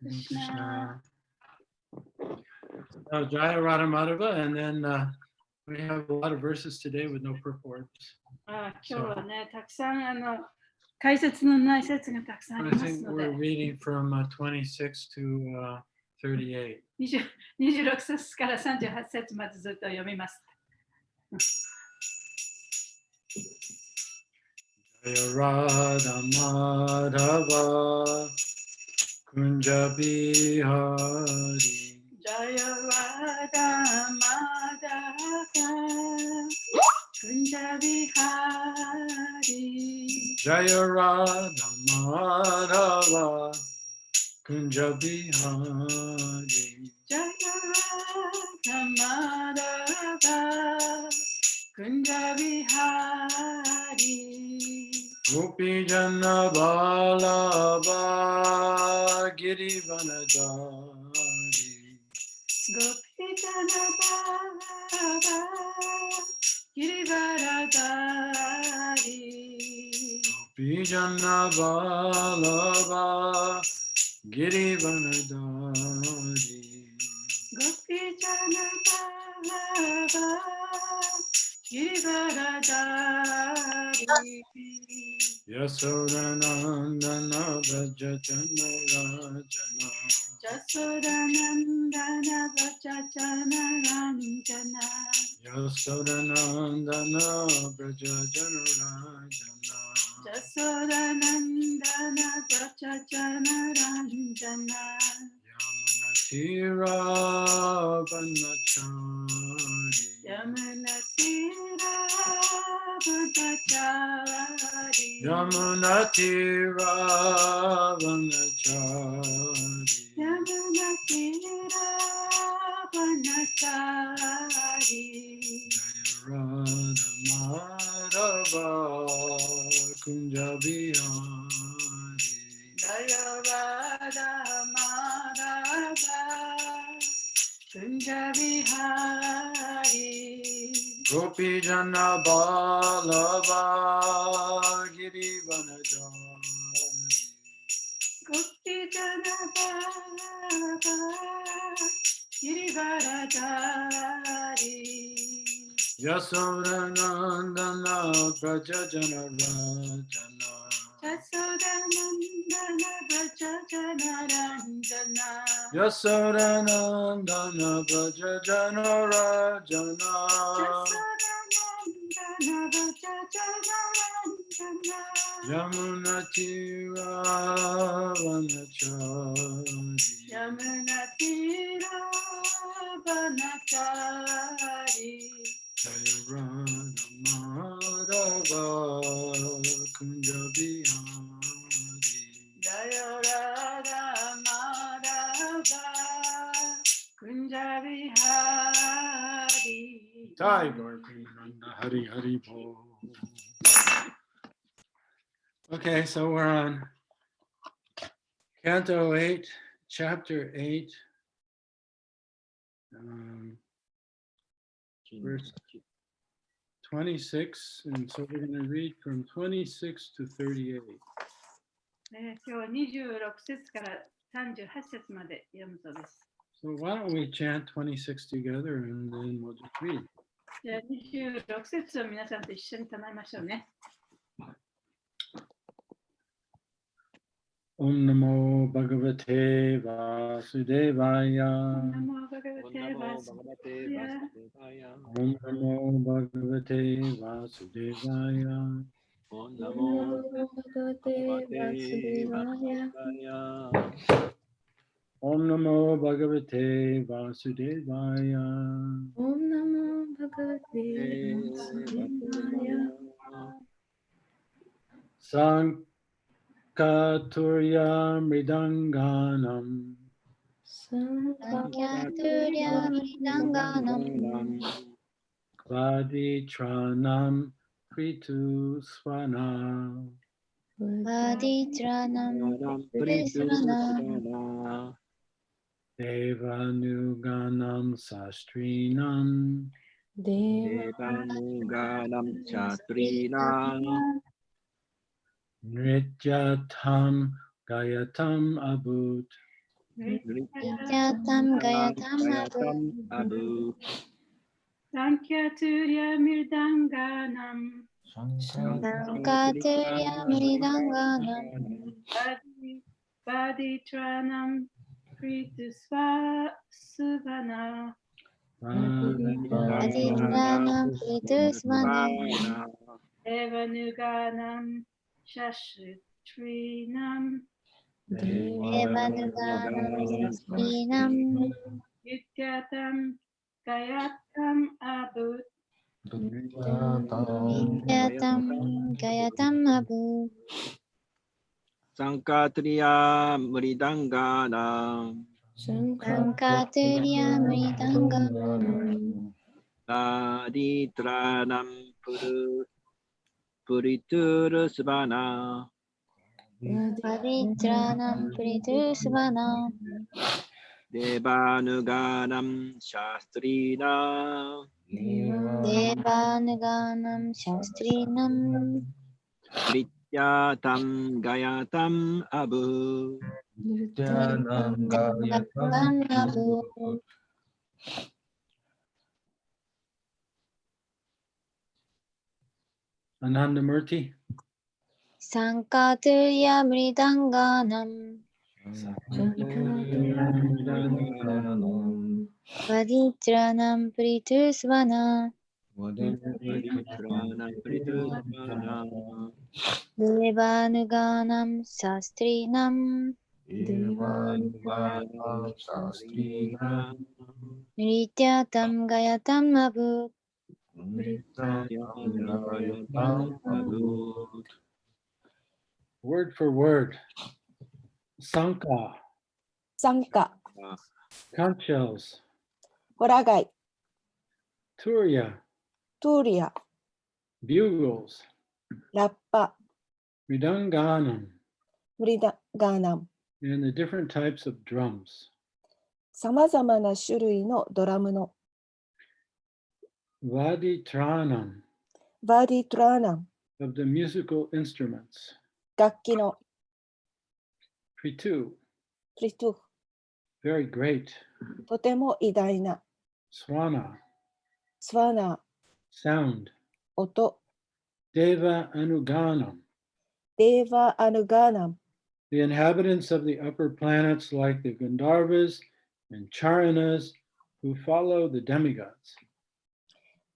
Krishna. Jaya Radha Madhava, and then we have a lot of verses today with no purports. 今日はね、たくさん解説のない説がたくさんあり I ます think ので、 we're reading from 26 to 38. 26節から38節までずっと読みます。Jaya Radha Madhava Kunja Bihari Jaya Radha Madhava Kunja Bihari Jaya Radha Madhava Kunja Bihari Jaya Radha Madhava Kunja Bihari Gopi Jana Balaba Giri Vanadari Gopi Jana Balaba Girivaradari Gopi Jana Balaba Giri Vanadari Gopi Jana Balaba Girivaradari Yasodanandana Vrajajana Rajana Jasodanandana Vachachana Ranjana Yasodanandana Vrajajana Rajana Jasodanandana Vachachana Ranjana Yamunatira Vanachari Yamunatira Vachachari Yamunatira Vanachari Yamunatira Vanachari Radha Madhava Kunja Bihari Jaya Radha Madhava Kunja Bihari Gopi Jana Balava Giri Vanadari Gopi Jana Balava Girivaradari Yasodanandana Prajajana Rajana Jasodanandana Vachachana Ranjana Yasodanandana Prajajana Rajana Jasodanandana Vachachana Ranjana Yamunatira Vanachari Yamunatira Vanachari Jaya Radha Madhava Kunja Bihari Jaya Radha Madhava Kunja Bihari Jai Gaur Premananda Hari Hari Bol. Okay, so we're on Canto 8, Chapter 8, verse 26, and so we're going to read from 26 to 38. 今日は26節から38節まで読むそうです。 So why don't we chant 26 together and then we'll just read. じゃあ26節を皆さんと一緒に唱えましょうね。Om Namo Bhagavate Vasudevaya. Namo Bhagavate Vasudevaya. Om Namo Bhagavate Vasudevaya. Om Namo Bhagavate Vasudevaya. Om Namo Bhagavate Vasudevaya. Om Namo Bhagavate Vasudevaya. Sankaturya Mridanganam. Sankaturya Mridanganam. Vaditranam Kritu Swana. Vaditranam Prisana. Devanuganam Sastrinam. Devanuganam Chatrinam. Nrityatam Gayatam Abut. Nrityatam gayatam abu. abu. Sankhyaturya mirdanganam. Sankaturya mridanganam. Baditranam Pritusvana. Aditranam pritusvana. Evanuganam Shashritrinam. Devanuganam sastrinam. Yutyatam Gayatam Abut. Nityatam gayatam abu. Sankatriya Mridanganam Sankaturya mridanganam. Aditranam Puriturusvana Aditranam pritusvana. Devanuganam Shastrinam Devanuganam shastrinam. Nrityatam Gayatam Abu. Gayatam abu. Anandamurti. Sankaturya mridanganam. Vaditranam pritusvana. Aditranam Puriturusvana Devanuganam shastrinam. Shastrinam Nrityatam gayatam abu. Word for word. Sanka, 参加、 conch shells, ホラ貝、 Turya, トゥーリア、 bugles, ラッパ、 Ridanganam, ムリダガーナム、 and the different types of drums. さまざまな種類のドラムの Vaditranam, バーディートラーナム、 of the musical instruments. 楽器の Pritu, プリトゥ、 very great. とても偉大な Swana, スワナー、 sound. 音、 Deva Anuganam, デーバーアヌガーナム、 the inhabitants of the upper planets like the Gandharvas and Charanas who follow the demigods.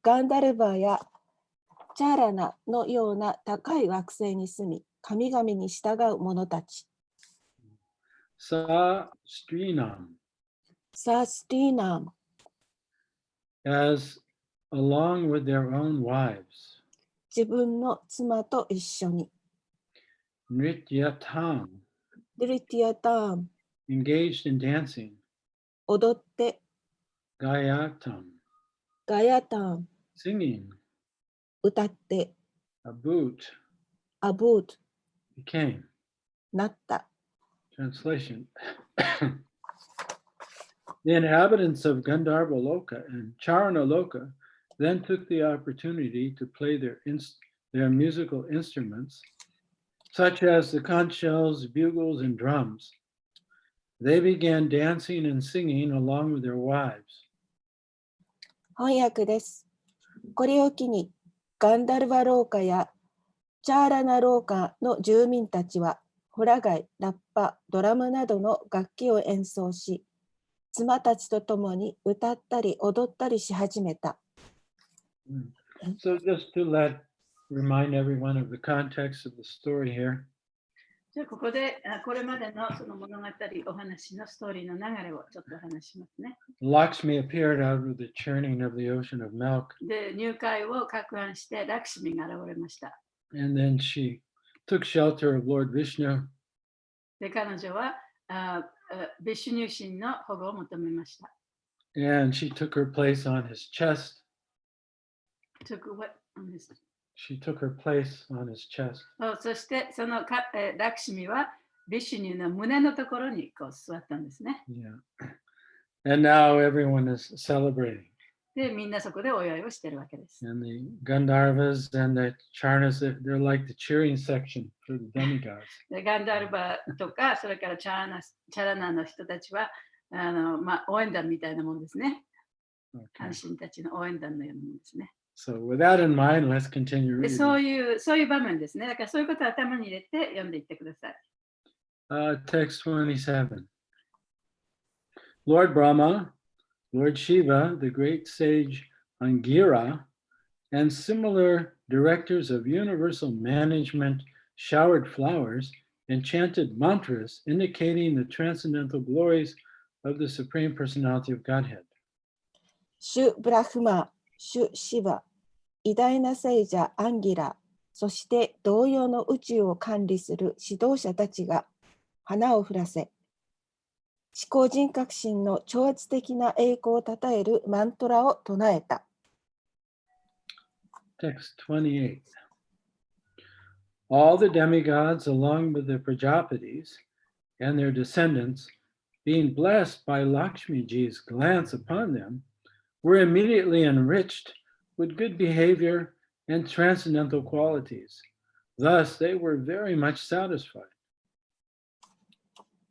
ガンダルバーやチャーラナのような高い惑星に住み、神々に従う者たち。 Sastrinam, サースティーナーム、 as along with their own wives. 自分の妻と一緒に。 Nrityatam, デリティアターム、 engaged in dancing. 踊って、 Gayatam, ガヤターム、 singing. 歌って、 Abut, アブート、 became. なった。 Translation. The inhabitants of Gandharva Loka and Charana Loka then took the opportunity to play their musical instruments, such as the conch shells, bugles, and drums. They began dancing and singing along with their wives. 翻訳です。これを機に、ガンダルバ廊下やチャーラナ廊下の住民たちは、ホラ貝、ラッパ、ドラムなどの楽器を演奏し、妻たちと共に歌ったり踊ったりし始めた。So just to remind everyone of the context of the story here. じゃあここでこれまでのその物語、お話のストーリーの流れをちょっとお話しますね。Lakshmi appeared out of the churning of the ocean of milk. で、入会を攪拌してラクシミが現れました。And then she took shelter of Lord Vishnu. で、彼女はビシュニュ神の保護を求めました。And she took her place on his chest. Took what on his... She took her place on his chest. そしてそのラクシミはビシュニュの胸のところにこう座ったんですね。Yeah. And now everyone is celebrating. で、みんなそこでお祝いをしてるわけです。 And the Gandharvas and the Charnas, they're like the cheering section for the demigods. でガンダルバとか、それからチャラナの人たちは応援団みたいなもんですね。 Okay. 阪神たちの応援団のようなもんですね。 So with that in mind, let's continue で reading. そういう場面ですね。だからそういうことを頭に入れて読んでいってください。Text 27. Lord Brahma, Lord Shiva, the great sage Angira, and similar directors of universal management showered flowers and chanted mantras indicating the transcendental glories of the Supreme Personality of Godhead. シュ・ブラフマ、シュ・シバ、偉大な聖者アンギラ、そして同様の宇宙を管理する指導者たちが花を降らせ、思考人格心の超越的な栄光をたたえるマントラを唱えた。Text 28. All the demigods, along with the Prajapatis and their descendants, being blessed by Lakshmiji's glance upon them, were immediately enriched with good behavior and transcendental qualities. Thus, they were very much satisfied.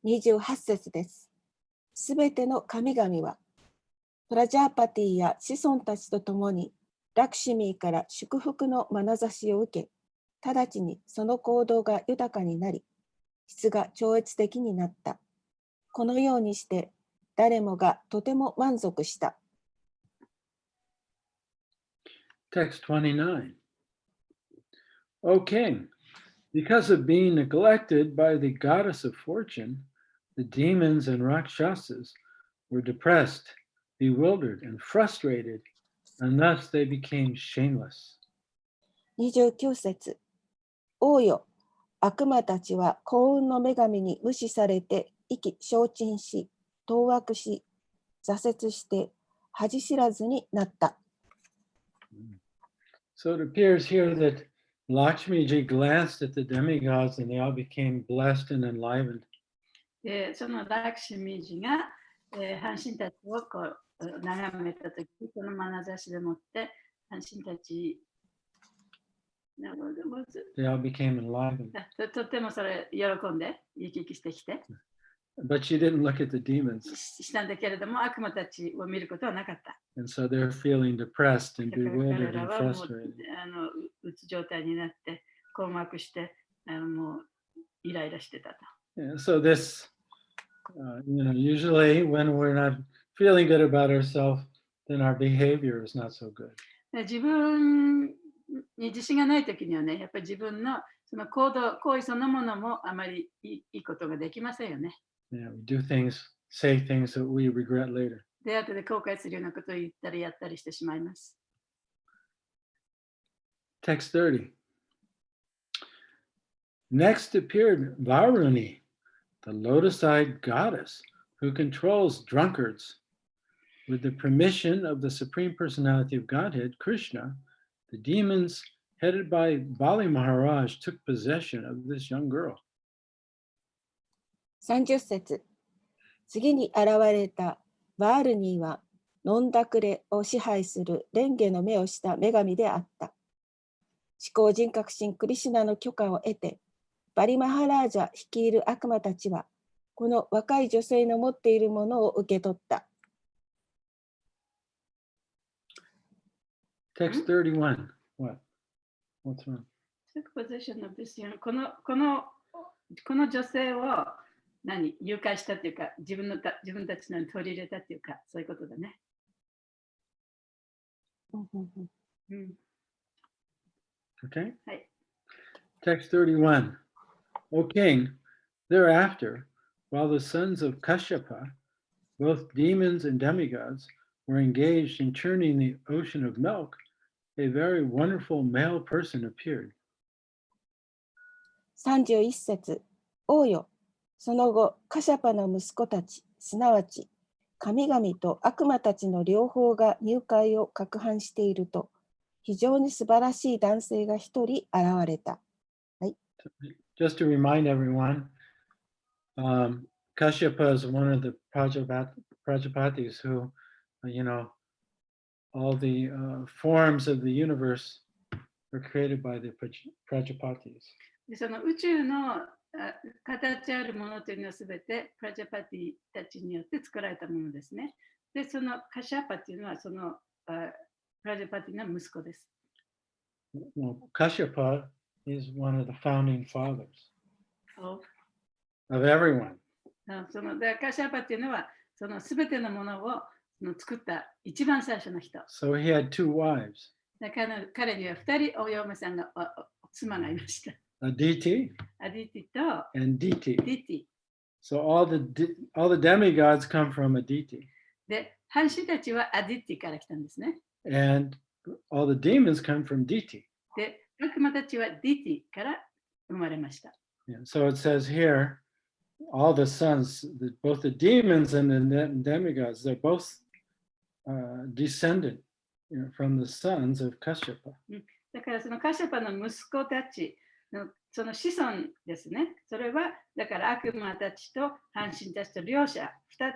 28節です。すべての神々は、プラジャーパティや子孫たちと共に、ラクシミーから祝福の眼差しを受け、直ちにその行動が豊かになり、質が超越的になった。このようにして、誰もがとても満足した。Text 29. O king, because of being neglected by the goddess of fortune, the demons and Rakshasas were depressed, bewildered, and frustrated, and thus they became shameless. 29節。王よ、悪魔たちは幸運の女神に無視されて意気消沈し、当惑し、挫折して恥知らずになった。So it appears here that Lakshmiji glanced at the demigods and they all became blessed and enlivened. でそのラクシミジが、阪神たちをこう眺めたとき、その眼差しでもって阪神たち They all became enlivened. とてもそれ喜んで生き生きしてきて But she didn't look at the demons. したんだけれども、悪魔たちを見ることはなかった。 And so they're feeling depressed and だから彼 bewildered ら and はもう frustrated. うつ状態になって困惑してもうイライラしてたと。 Yeah, so this, usually when we're not feeling good about ourselves, then our behavior is not so good. 自分に自信がないときにはね、やっぱり自分のその行為そのものもあまりいいことができませんよね。Yeah, we do things, say things that we regret later. で、後で後悔するようなことを言ったりやったりしてしまいます。 Text 30. Next appeared Varuni, the lotus-eyed goddess who controls drunkards. With the permission of the Supreme Personality of Godhead, Krishna, the demons headed by Bali Maharaj took possession of this young girl. 30節。次に現れたバールニーは、飲んだくれを支配する蓮華の目をした女神であった。思考人格神クリシュナの許可を得て、バリマハラージャ率いる悪魔たちは、この若い女性の持っているものを受け取った。Text 31. What? What's wrong? Took possession of this young- この女性を誘拐したっていうか、自分たちのに取り入れたっていうか、そういうことだね。Okay. はい。 Text 31. O king, thereafter, while the sons of Kashyapa, both demons and demigods, were engaged in churning the ocean of milk, a very wonderful male person appeared. 31節。王よ、その後、カシャパの息子たち、すなわち、神々と悪魔たちの両方が入会を攪拌していると、非常に素晴らしい男性が一人現れた。Just to remind everyone, Kashyapa is one of the Prajapatis who, all the forms of the universe were created by the Prajapatis. でその宇宙の形あるものというのはすべてプラジャパティたちによって作られたものですね。で、そのカシャパというのはそのプラジャパティの息子です。Well, Kashyapa is one of the founding fathers of everyone. そのでカシャパというのはそのすべてのものを作った一番最初の人。So he had two wives. だから彼には2人お嫁さんが妻がいました。Aditi アディティと and Diti. ディティ。So all the demigods come from Aditi. で、半神たちはアディティから来たんですね。And all the demons come from Diti. で、悪魔たちはディティから生まれました。Yeah, so it says here, all the sons, both the demons and the demigods, they're both descended from the sons of Kashyapa. だからそのカシャパの息子たちのその子孫ですね。それはだから悪魔たちと半神たちと両者2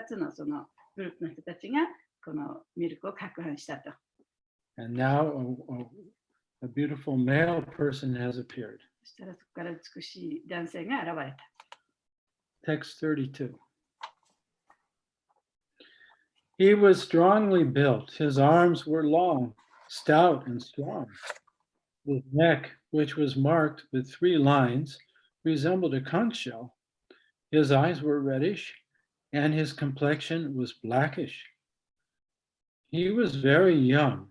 つのそのグループの人たちがこのミルクを攪拌したと。And now a beautiful male person has appeared. そしたらそこから美しい男性が現れた。Text 32. He was strongly built. His arms were long, stout, and strong. His neck, which was marked with 3 lines, resembled a conch shell. His eyes were reddish, and his complexion was blackish. He was very young.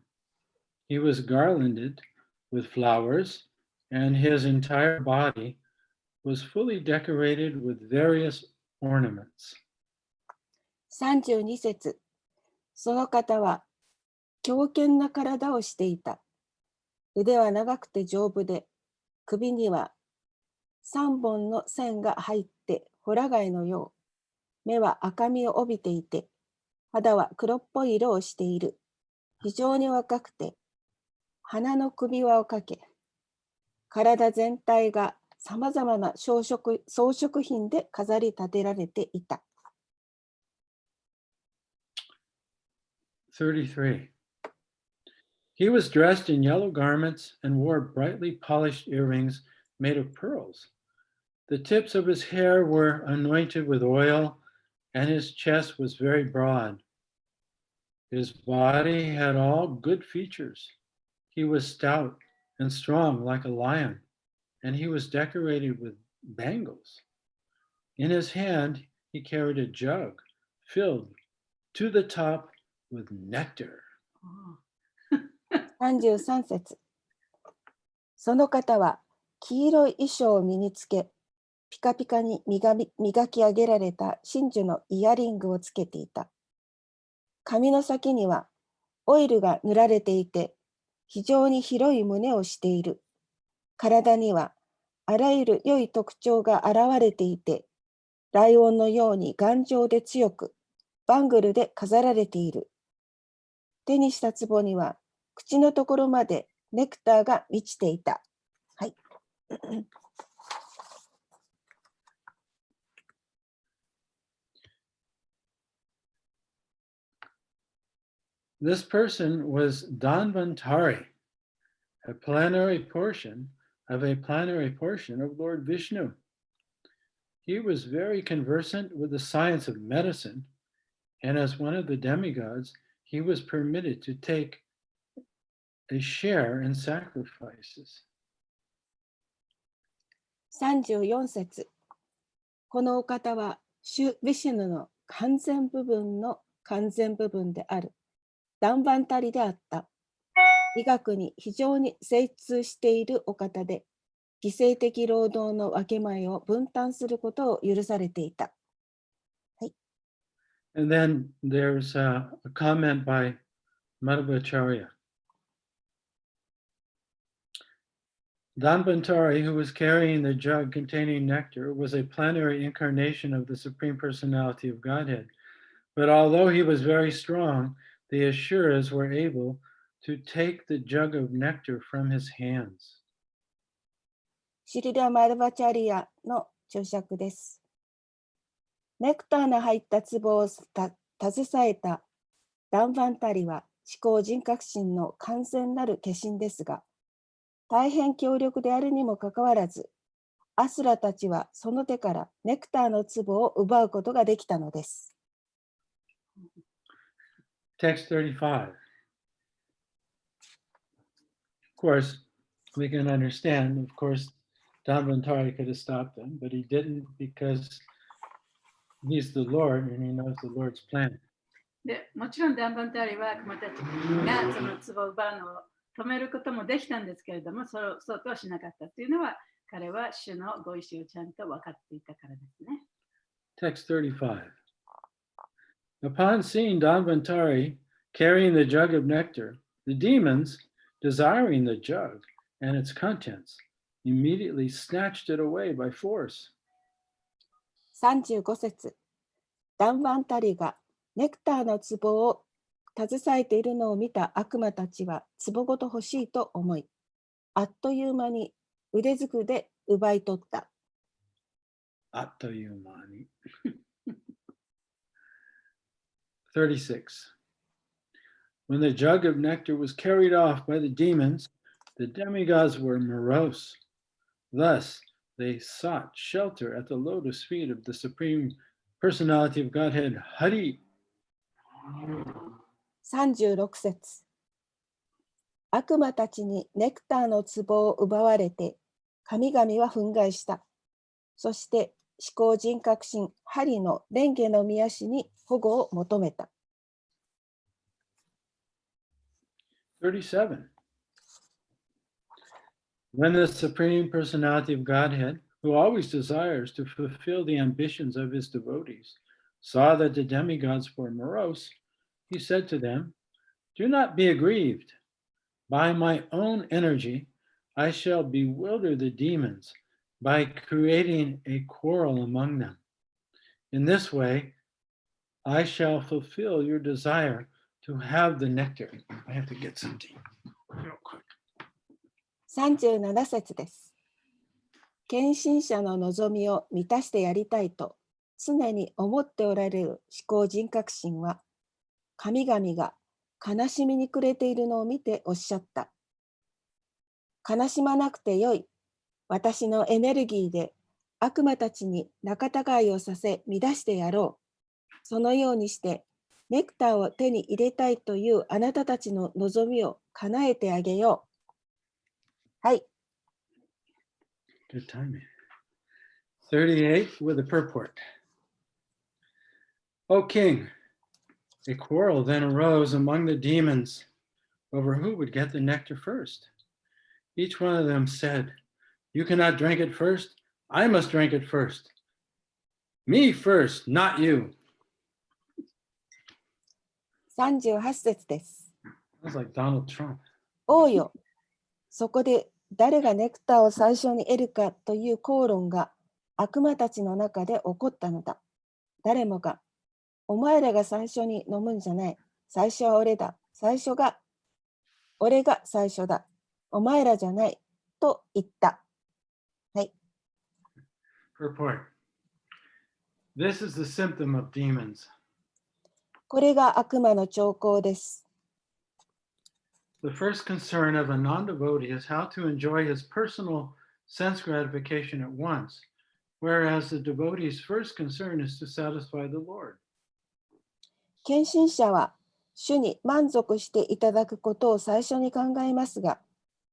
He was garlanded with flowers, and his entire body was fully decorated with various ornaments. 32節。その方は強健な体をしていた。腕は長くて丈夫で、首には3本の線が入ってホラ貝のよう。目は赤みを帯びていて、肌は黒っぽい色をしている。非常に若くて、鼻の首輪をかけ、体全体がさまざまな装飾品で飾り立てられていた。33. He was dressed in yellow garments and wore brightly polished earrings made of pearls. The tips of his hair were anointed with oil, and his chest was very broad. His body had all good features. He was stout and strong like a lion, and he was decorated with bangles. In his hand, he carried a jug filled to the top with nectar. 33節。その方は黄色い衣装を身につけ、ピカピカに磨き上げられた真珠のイヤリングをつけていた。髪の先にはオイルが塗られていて、非常に広い胸をしている。体にはあらゆる良い特徴が現れていて、ライオンのように頑丈で強く、バングルで飾られている。手にした壺には、口のところまでネクターが満ちていた。はい。This person was Dhanvantari, a planetary portion of Lord Vishnu. He was very conversant with the science of medicine, and as one of the demigods, he was permitted to take a share in sacrifices. 34節。このお方は、主ヴィシュヌの完全部分の完全部分である。ダンバンタリであった。医学に非常に精通しているお方で、犠牲的労働の分け前を分担することを許されていた。はい。And then there's a comment by Madhvacharya. Dhanvantari, who was carrying the jug containing nectar, was a planetary incarnation of the Supreme Personality of Godhead. But although he was very strong, the Asuras were able to take the jug of nectar from his hands. シリラ・マルバチャリアの注釈です。ネクターの入った壺を携えたダンバンタリは思考人格心の完全なる化身ですが、大変強力であるにもかかわらず、アスラたちはその手からネクターの壺を奪うことができたのです。Text 35. Of course, we can understand, of course, Dhanvantari could have stopped them, but he didn't because he's the Lord and he knows the Lord's plan. でもちろんダンバンタリは悪魔たちがその壺を奪うのを止めることもできたんですけれども、そうとはしなかったというのは、彼は主のご意志をちゃんと分かっていたからですね。Text 35. Upon seeing Dhanvantari carrying the jug of nectar, the demons, desiring the jug and its contents, immediately snatched it away by force. 35節。ダンバンタリがネクターの壺を携えているのを見た悪魔たちは壺ごと欲しいと思い、あっという間に腕ずくで奪い取った。Attayumani. 36. When the jug of nectar was carried off by the demons, the demigods were morose. Thus, they sought shelter at the lotus feet of the Supreme Personality of Godhead, Hari. 36節。悪魔たちにネクターの壺を奪われて、神々は憤慨した。そして思考人格心ハリの蓮華の御足に保護を求めた。37. When the Supreme Personality of Godhead, who always desires to fulfill the ambitions of his devotees, saw that the demigods were morose, he said to them, "Do not be aggrieved. By my own energy, I shall bewilder the demons by creating a quarrel among them. In this way, I shall fulfill your desire to have the nectar." I have to get something real quick. 37節です。献身者の望みを満たしてやりたいと常に思っておられる思考人格心は、神々が悲しみに暮れているのを見ておっしゃった。悲しまなくてよい。私のエネルギーで悪魔たちに仲違いをさせ乱してやろう。そのようにしてネクターを手に入れたいというあなたたちの望みを叶えてあげよう。はい。Good timing. 38 with a purport. O king, a quarrel then arose among the demons over who would get the nectar first. Each one of them said, "You cannot drink it first. I must drink it first. Me first, not you." 38節です。Sounds like Donald Trump. 王よ、そこで誰がネクターを最初に得るかという口論が悪魔たちの中で起こったのだ。誰もが、お前らが最初に飲むんじゃない。最初は俺だ。俺が最初だ。お前らじゃない。と言った。はい。Purport. This is the symptom of demons. これが悪魔の兆候です。The first concern of a non-devotee is how to enjoy his personal sense gratification at once, whereas the devotee's first concern is to satisfy the Lord. 献身者は主に満足していただくことを最初に考えますが、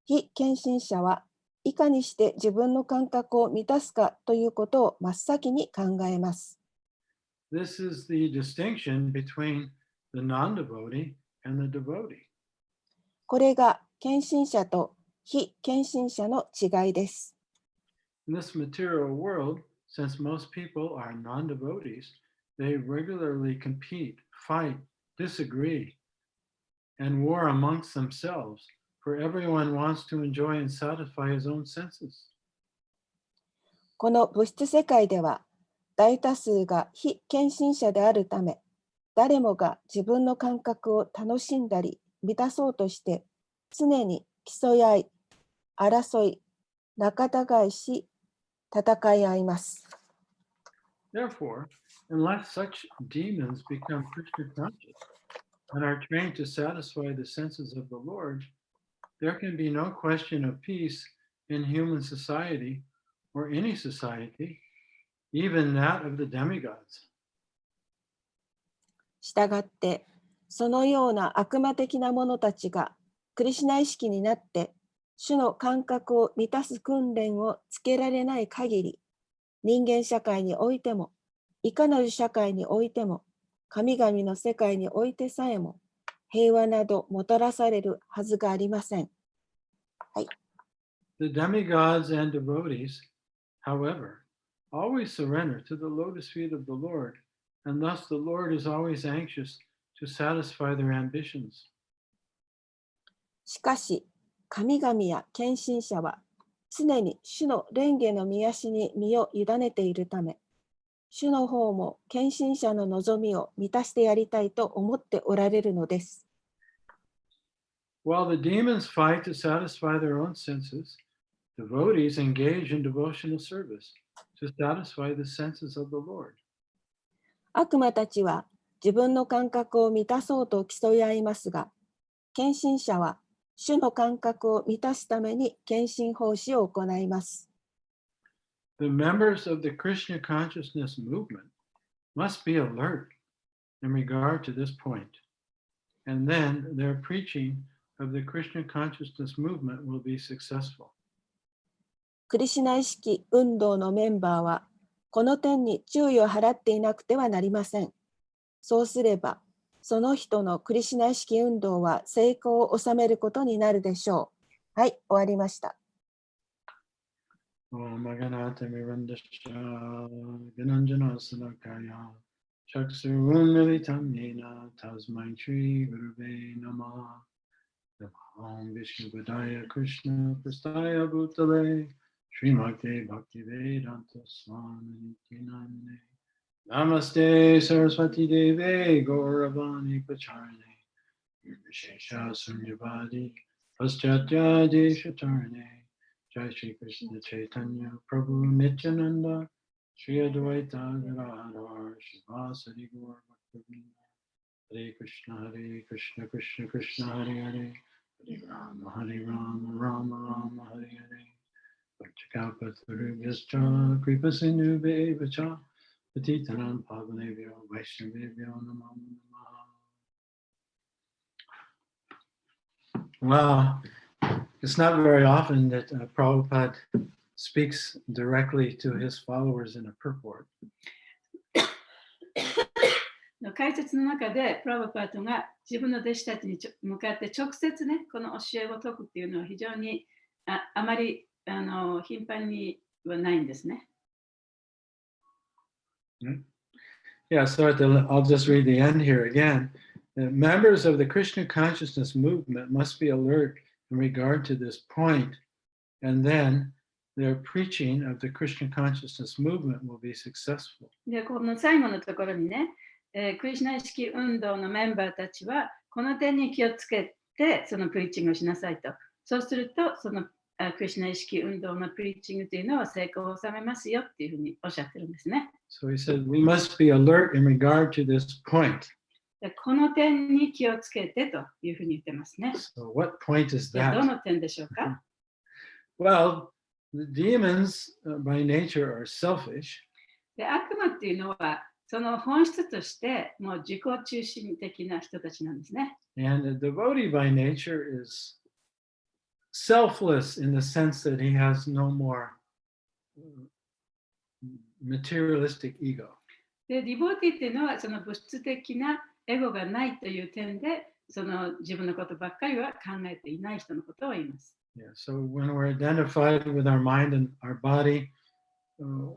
非献身者はいかにして自分の感覚を満たすかということを真っ先に考えます。This is the distinction between the non-devotee and the devotee. これが献身者と非献身者の違いです。In this material world, since most people are non-devotees, they regularly compete, fight, disagree, and war amongst themselves, for everyone wants to enjoy and satisfy his own senses. この物質世界では、大多数が非献身者であるため、誰もが自分の感覚を楽しんだり、満たそうとして、常に競い合い、争い、仲違いし、戦い合います。Therefore, unless such demons become Krishna conscious, and are trained to satisfy the senses of the Lord, there can be no question of peace in human society or any society, even that of the demigods. したがって、そのような悪魔的な者たちがクリシュナ意識になって主の感覚を満たす訓練をつけられない限り、人間社会においても、いかなる社会においても、神々の世界においてさえも、平和などもたらされるはずがありません。はい。The demigods and devotees, however, always surrender to the lotus feet of the Lord, and thus the Lord is always anxious to satisfy their ambitions. しかし、神々や献身者は、常に主の蓮華の御足に身を委ねているため、主の方も献身者の望みを満たしてやりたいと思っておられるのです。While the demons fight to satisfy their own senses, devotees engage in devotional service to satisfy the senses of the Lord. 悪魔たちは自分の感覚を満たそうと競い合いますが、献身者は主の感覚を満たすために献身奉仕を行います。The members of the Krishna consciousness movement must be alert in regard to this point, and then their preaching of the Krishna consciousness movement will be successful. クリシュナ意識運動のメンバーは、この点に注意を払っていなくてはなりません。そうすれば、その人のクリシュナ意識運動は成功を収めることになるでしょう。はい、終わりました。Om Ganata Mirandasha Gananjana Salakaya Chaksurun Militam Yena Tasmai Shri Guruve Namah Om Vishnu Padaya Krishna Prastaya Bhutale Srimate Bhakti Vedanta Swami Nityanande Namaste Saraswati Deve Gauravani Pacharane Nirvishesha Sunyavadi Paschatya Deshatarane Jai Shri Krishna Chaitanya Prabhu Nityananda Shri Advaita Gadadhar Shivasari Gaur Bhaktivinoda Hare Krishna Krishna Krishna Hare Hare Hare Rama Rama Rama Hare Hare Bhakti-kalpa-tarubhyascha Kripa-sindhu-bheva-cha Patitanam Pavanebhyo Vaishnavebhyo Namo Namaha. Well, it's not very often that Prabhupada speaks directly to his followers in a purport. 解説の中でプラブパートが自分の弟子たちに向かって直接ね、この教えを説くっていうのは非常にあまり頻繁にはないんですね。Yeah, so I'll just read the end here again. The members of the Krishna consciousness movement must be alert in regard to this point, and then their preaching of the Krishna consciousness movement will be successful. で、この最後のところにね、クリシュナ意識運動のメンバーたちはこの点に気をつけてそのプリーチングをしなさいと。そうするとそのクリシュナ意識運動のプリーチングというのは成功を収めますよっていうふうにおっしゃってるんですね。So he said, we must be alert in regard to this point. でこの点に気をつけてというふうに言ってますね。So what point is ど that? の点でしょうか？ Well, the demons by nature are selfish. で悪魔っていうのはその本質としてもう自己中心的な人たちなんですね。And a devotee by nature is selfless in the sense that he has no more materialistic ego. で、ディボーティっていうのはその物質的なエゴがないという点で、その自分のことばっかりは考えていない人のことを言います。Yeah, so when we're identified with our mind and our body,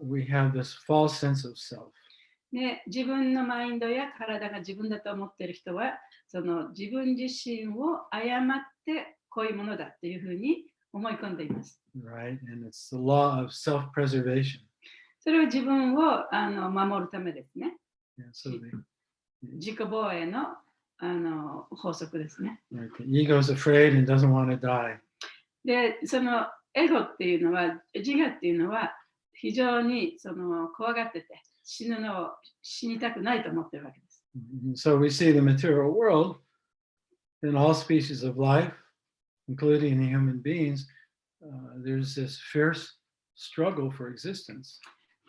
we have this false sense of self. で、自分のマインドや体が自分だと思っている人は、その自分自身を誤ってこういうものだっていうふうに思い込んでいます。Right, and it's the law of self-preservation. それは自分を守るためですね。Yeah, so 自己防衛の法則ですね。right, the ego is afraid and doesn't want to die. で、そのエゴっていうのは、自我っていうのは非常にその怖がってて死にたくないと思ってるわけです。So we see the material world in all species of life, including the human beings, there's this fierce struggle for existence.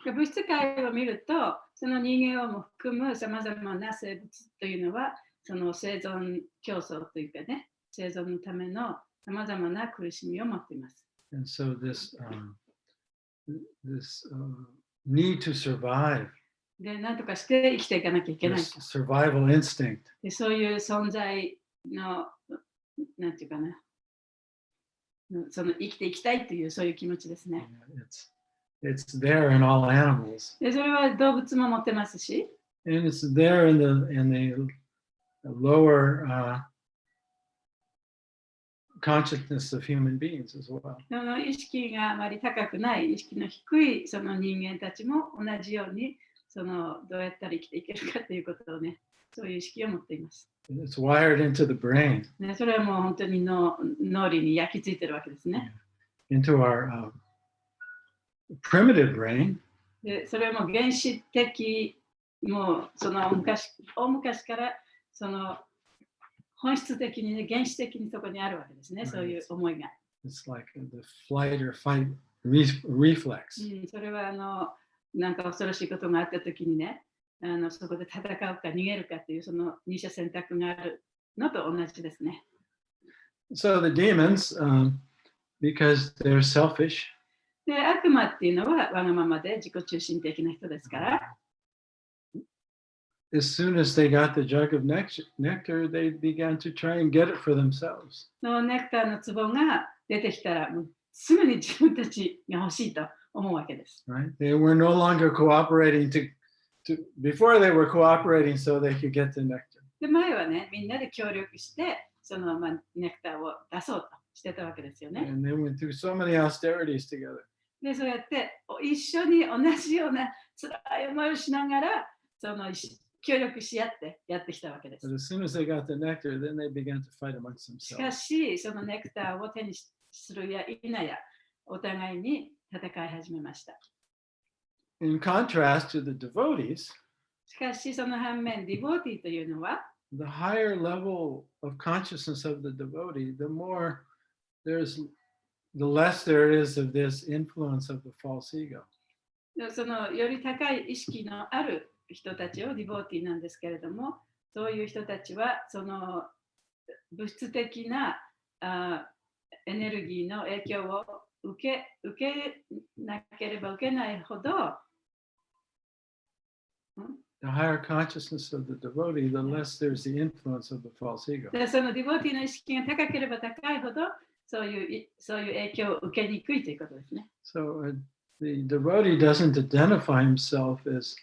物質界を見ると、その人間をも含むさまざまな生物というのは、その生存競争というかね、生存のためのさまざまな苦しみを持っています。And so this need to survive, で、なんとかして生きていかなきゃいけない。this survival instinct, で、そういう存在の、なんていうかな、その生きていきたいというそういう気持ちですね。it's there in all animals. で、それは動物も持ってますし、And it's there in the lower consciousness of human beings as well. その意識があまり高くない、意識の低いその人間たちも同じように、そのどうやったら生きていけるかということをね、そういう意識を持っています。It's wired into the brain, ね、それはもう本当に脳裏に焼き付いてるわけですね。into our primitive brain. で、それはもう原始的、もうその大昔からその本質的にね、原始的にそこにあるわけですね、そういう思いが。It's like the flight or fight reflex. それはなんか恐ろしいことがあったときにね、そこで戦うか逃げるかというその二者選択があるのと同じですね。So the demons, because they're selfish, で、悪魔っていうのはわがままで自己中心的な人ですから、as soon as they got the jug of nectar, they began to try and get it for themselves. のネクターの壺が出てきたら、もうすぐに自分たちが欲しいと思うわけです。Right? They were no longer cooperating before they were cooperating so they could get the nectar. で、前はね、みんなで協力して、そのネクターを出そうとしてたわけですよね。And they went through so many austerities together. で、そうやって一緒に同じような辛い思いをしながら、その協力し合ってやってきたわけです。But as soon as they got the nectar, then they began to fight amongst しか themselves. し、そのネクターを手にするや否や、お互いに戦い始めました。In contrast to the devotees, しかし、その反面、ディボーティーというのは、the higher level of consciousness of the devotee, the less there is of this influence of the false ego. そのより高い意識のある人たちをディボーティーなんですけれども、そういう人たちはその物質的なエネルギーの影響を受けなければ受けないほど、The higher consciousness of the devotee, the less there's the influence of the false ego. でそのディボーティーの意識が高ければ高いほど、そういう影響を受けにくいということですね。So the devotee doesn't identify himself as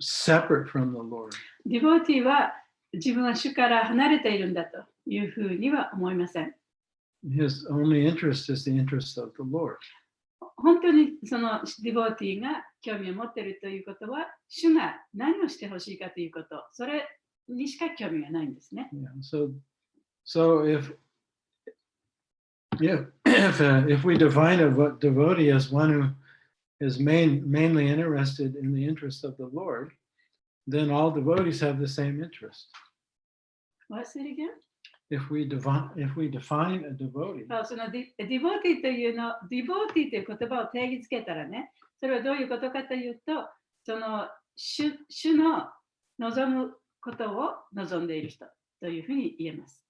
separate from the Lord. ディボーティーは自分は主から離れているんだというふうには思いません。His only interest is the interest of the Lord. 本当にそのディボーティーが興味を持っているということは、主が何をしてほしいかということ、それにしか興味がないんですね。Yeah, so if we define a devotee as one who is mainly interested in the interest of the Lord, then all devotees have the same interest. What say it again? If we define a devotee, そのディボーティーというの、ディボーティーという言葉を定義づけたらね、それはどういうことかというと、その主の望むことを望んでいる人というふうに言えます。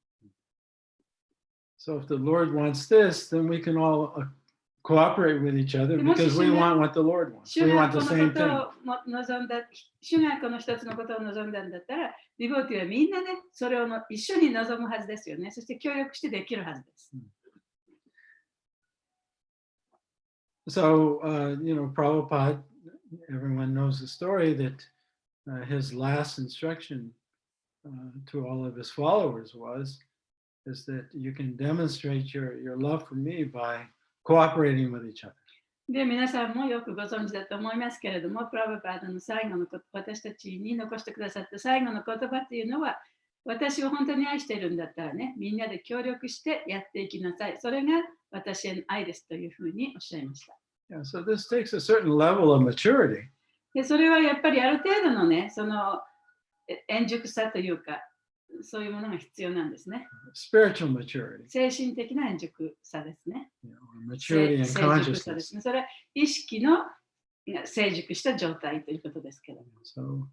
So if the Lord wants this, then we can all cooperate with each other because we want what the Lord wants. 主 We が want こ the の same こと thing. を望んだ、主がこの一つのことを望んだんだったら、ディボーティーはみんなね、それを一緒に望むはずですよね。そして協力してできるはずです。So, Prabhupada, everyone knows the story that his last instruction to all of his followers is that you can demonstrate your love for me by cooperating with each other. で、皆さんもよくご存知だと思いますけれども、プラブパーダの最後の私たちに残してくださった最後の言葉というのは、私を本当に愛しているんだったらね、みんなで協力してやっていきなさい。それが私への愛ですというふうにおっしゃいました。Yeah, so this takes a certain level of maturity. で、それはやっぱりある程度のね、その円熟さというか、そういうものが必要なんですね。spiritual maturity, 精神的な円熟さですね。maturity in 成熟さで consciousness. すね。それは意識の成熟した状態ということですけども。So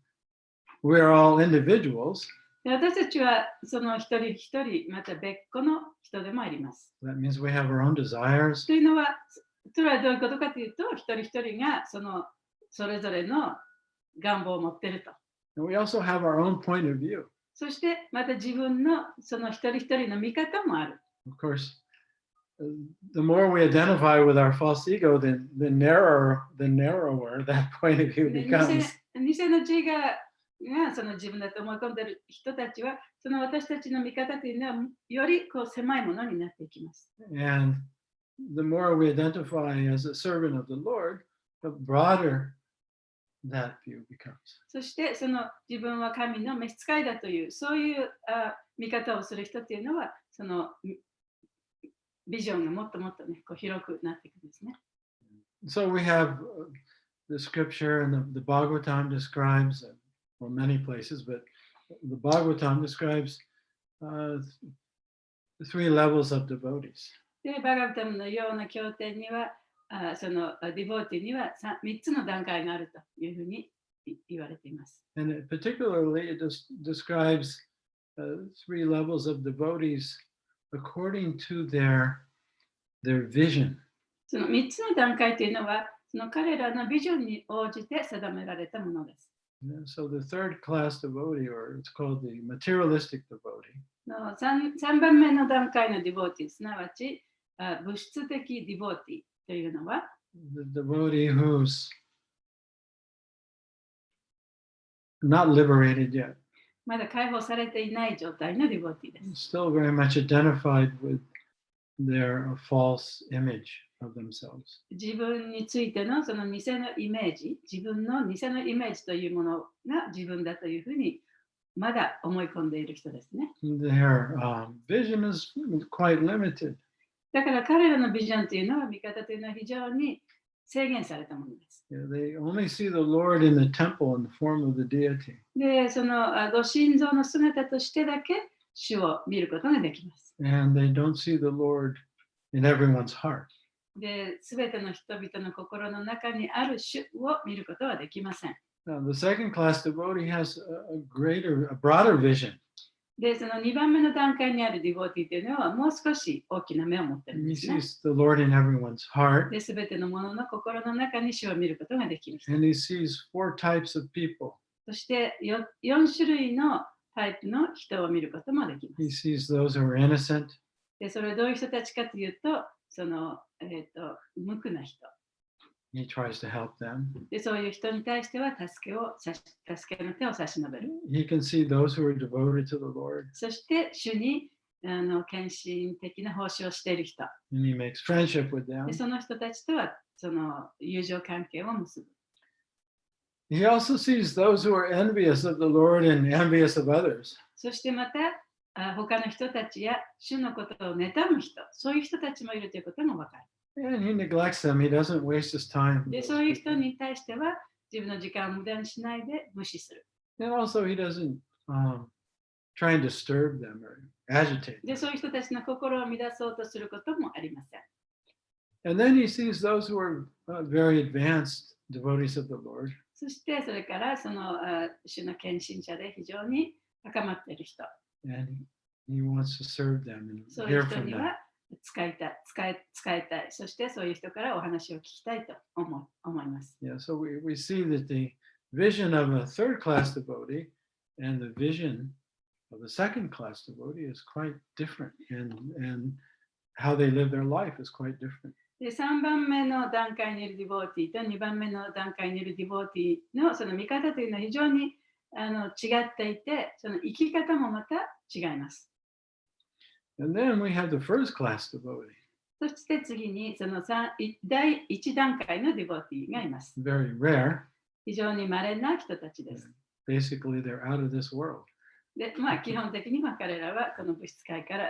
we're all individuals. で私たちはその一人一人、また別個の人でもあります。 That means we have our own desires. というのは、それはどういうことかというと、一人一人がそれぞれの願望を持っていると。And we also have our own point of view. そしてまた自分のその一人一人の見方もある。Of course, the more we identify with our false ego, the narrower that point of view で becomes. 偽の自我がその自分だと思い込んでいる人たちは、その私たちの見方というのはよりこう狭いものになっていきます。And the more we identify as a servant of the Lord, the broader that view becomes. そしてその自分は神の召使いだという、そういう見方をする人っていうのは、そのビジョンがもっともっとね、こう広くなっていくんですね。So we have the scripture and the Bhagavatam describes, well, many places, but the Bhagavatam describes 3 levels of devotees. で、バガバタムのような経典には、そのディボーティには3つの段階があるというふうに言われています。And particularly, it describes 3 levels of devotees according to their vision. その3つの段階というのは、その彼らのビジョンに応じて定められたものです。So the third class devotee, or it's called the materialistic devotee, 3番目の段階のディボーティ、すなわち物質的ディボーティというのは、the devotee who's not liberated yet, まだ解放されていない状態のディボーティです。 still very much identified with their false image of themselves. 自分についてのその偽のイメージ、自分の偽のイメージというものが自分だというふうにまだ思い込んでいる人ですね。Their vision is quite limited. だから彼らのビジョンというのは、見方というのは非常に制限されたものです。They only see the Lord in the temple in the form of the deity. で、そのご神像の姿としてだけ主を見ることができます。And they don't see the Lord in everyone's heart. で、すべての人々の心の中にある主を見ることはできません。Now, the second class devotee has a broader vision. で、その2番目の段階にあるディボーティというのは、もう少し大きな目を持っているん He ですね。 sees the Lord in everyone's heart. で、すべてのものの心の中に主を見ることができる人。 And he sees 4 types of people. そして4種類のタイプの人を見ることもできま He す。 sees those who are innocent. で、それはどういう人たちかというと、その、無垢な人。He tries to help them. で、そういう人に対しては助けの手を差し伸べる。 He can see those who are devoted to the Lord. そして主に献身的な奉仕をしている人。 And he makes friendship with them. で、その人たちとはその友情関係を結ぶ。 He also sees those who are envious of the Lord and envious of others. そしてまた他の人たちや主のことを妬む人、そういう人たちもいるということも分かる。 And he neglects them. He doesn't waste his time. で、そういう人に対しては自分の時間を無駄にしないで無視する。 And also, he doesn't try and disturb them or agitate で、 them. そういう人たちの心を乱そうとすることもありません。 And then he sees those who are very advanced devotees of the Lord. そしてそれからその主の献身者で非常に高まっている人、 And he wants to serve them and そういう hear 人 from に them. は使いたい、そしてそういう人からお話を聞きたいと思います。 Yeah, so we see that the vision of a third class devotee and the vision of the second class devotee is quite different, and how they live their life is quite different. で、3番目の段階にいるディボーティーと2番目の段階にいるディボーティーのその見方というのは非常に違っていて、その生き方もまた違います。 And then we have the first class devotee. そして次にその第1段階のディボーティーがいます。 Very rare. 非常に稀な人たちです。 Basically, they're out of this world. で、基本的には彼らはこの物質界から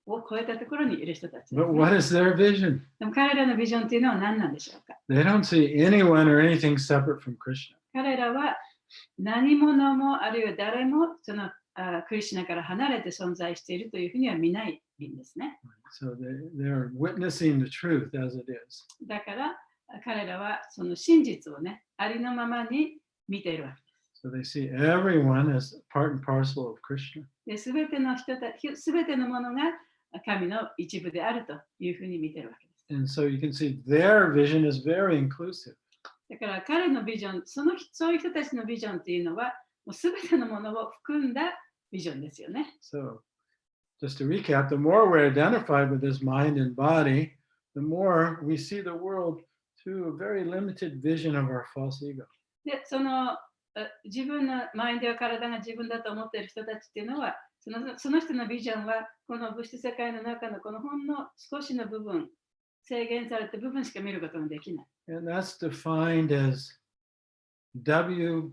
を超えたところにいる人たちです、 But what is their vision? でも彼らのビジョンというのは何なんでしょうか。 They don't see anyone or anything separate from Krishna. 彼らは何者もあるいは誰もそのクリシュナから離れて存在しているというふうには見ないんですね。So they're witnessing the truth as it is. だから彼らはその真実をね、ありのままに見ているわけです。So they see everyone as part and parcel of Krishna. で、すべての人たち、すべてのものが神の一部であるというふうに見ているわけです。And so you can see their vision is very inclusive. だから彼のビジョン、そういう人たちのビジョンっていうのは、もうすべてのものを含んだビジョンですよね。So just to recap, the more we're identified with this mind and body, the more we see the world through a very limited vision of our false ego. で、その自分のマインドや体が自分だと思っている人たちっていうのは、その人のビジョンは、この物質世界の中のこのほんの少しの部分、制限された部分しか見ることができない。And that's defined as WFYI.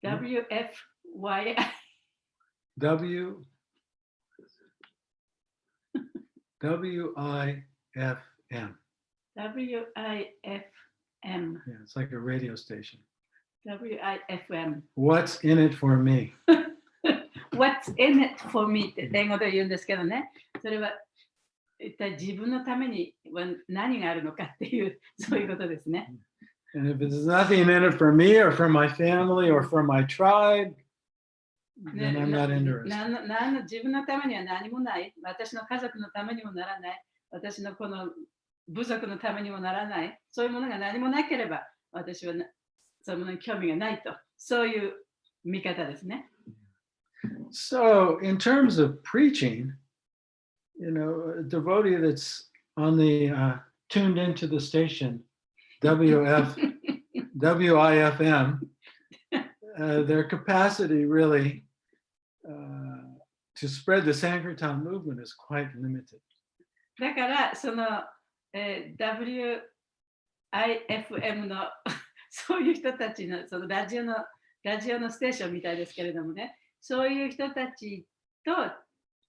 WFYI。WIFM. WIFM。Yeah, it's like a radio station. WIFM。 What's in it for me? What's in it for me って英語で言うんですけどね。それは一体自分のために何があるのかっていう、そういうことですね。And if there's nothing in it for me or for my family or for my tribe, then I'm not interested. 自分のためには何もない。私の家族のためにもならない。私のこの部族のためにもならない。そういうものが何もなければ、私はそういうものに興味がないと。そういう見方ですね。So, in terms of preaching, you know, a devotee that's on the tuned into the station WIFM, their capacity really to spread the Sankirtan movement is quite limited. だからその、WIFM のそういう人たちのそのラジオのステーションみたいですけれどもね、そういう人たちと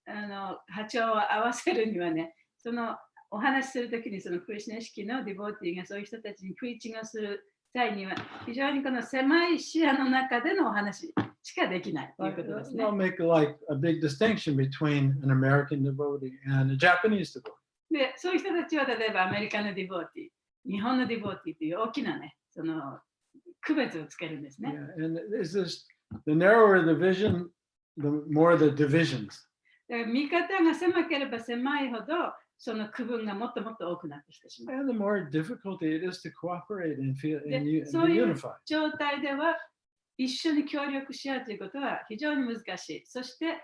波長を合わせるにはね、そのお話しするときにそのクリシュナ意識のディボーティーがそういう人たちにプリーチングをする際には非常にこの狭い視野の中でのお話しかできないということですね。I'll make like a big distinction between an American devotee and a Japanese devotee. で、そういう人たちは例えばアメリカのディボーティー、日本のディボーティーという大きなね、その区別をつけるんですね。Yeah, and it's just the narrower the vision, the more the divisions. だから見方が狭ければ狭いほど、その区分がもっともっと多くなってきてしまう。And the more difficulty it is to cooperate and feel and be そういう unified. 状態では一緒に協力し合うということは非常に難しい。そして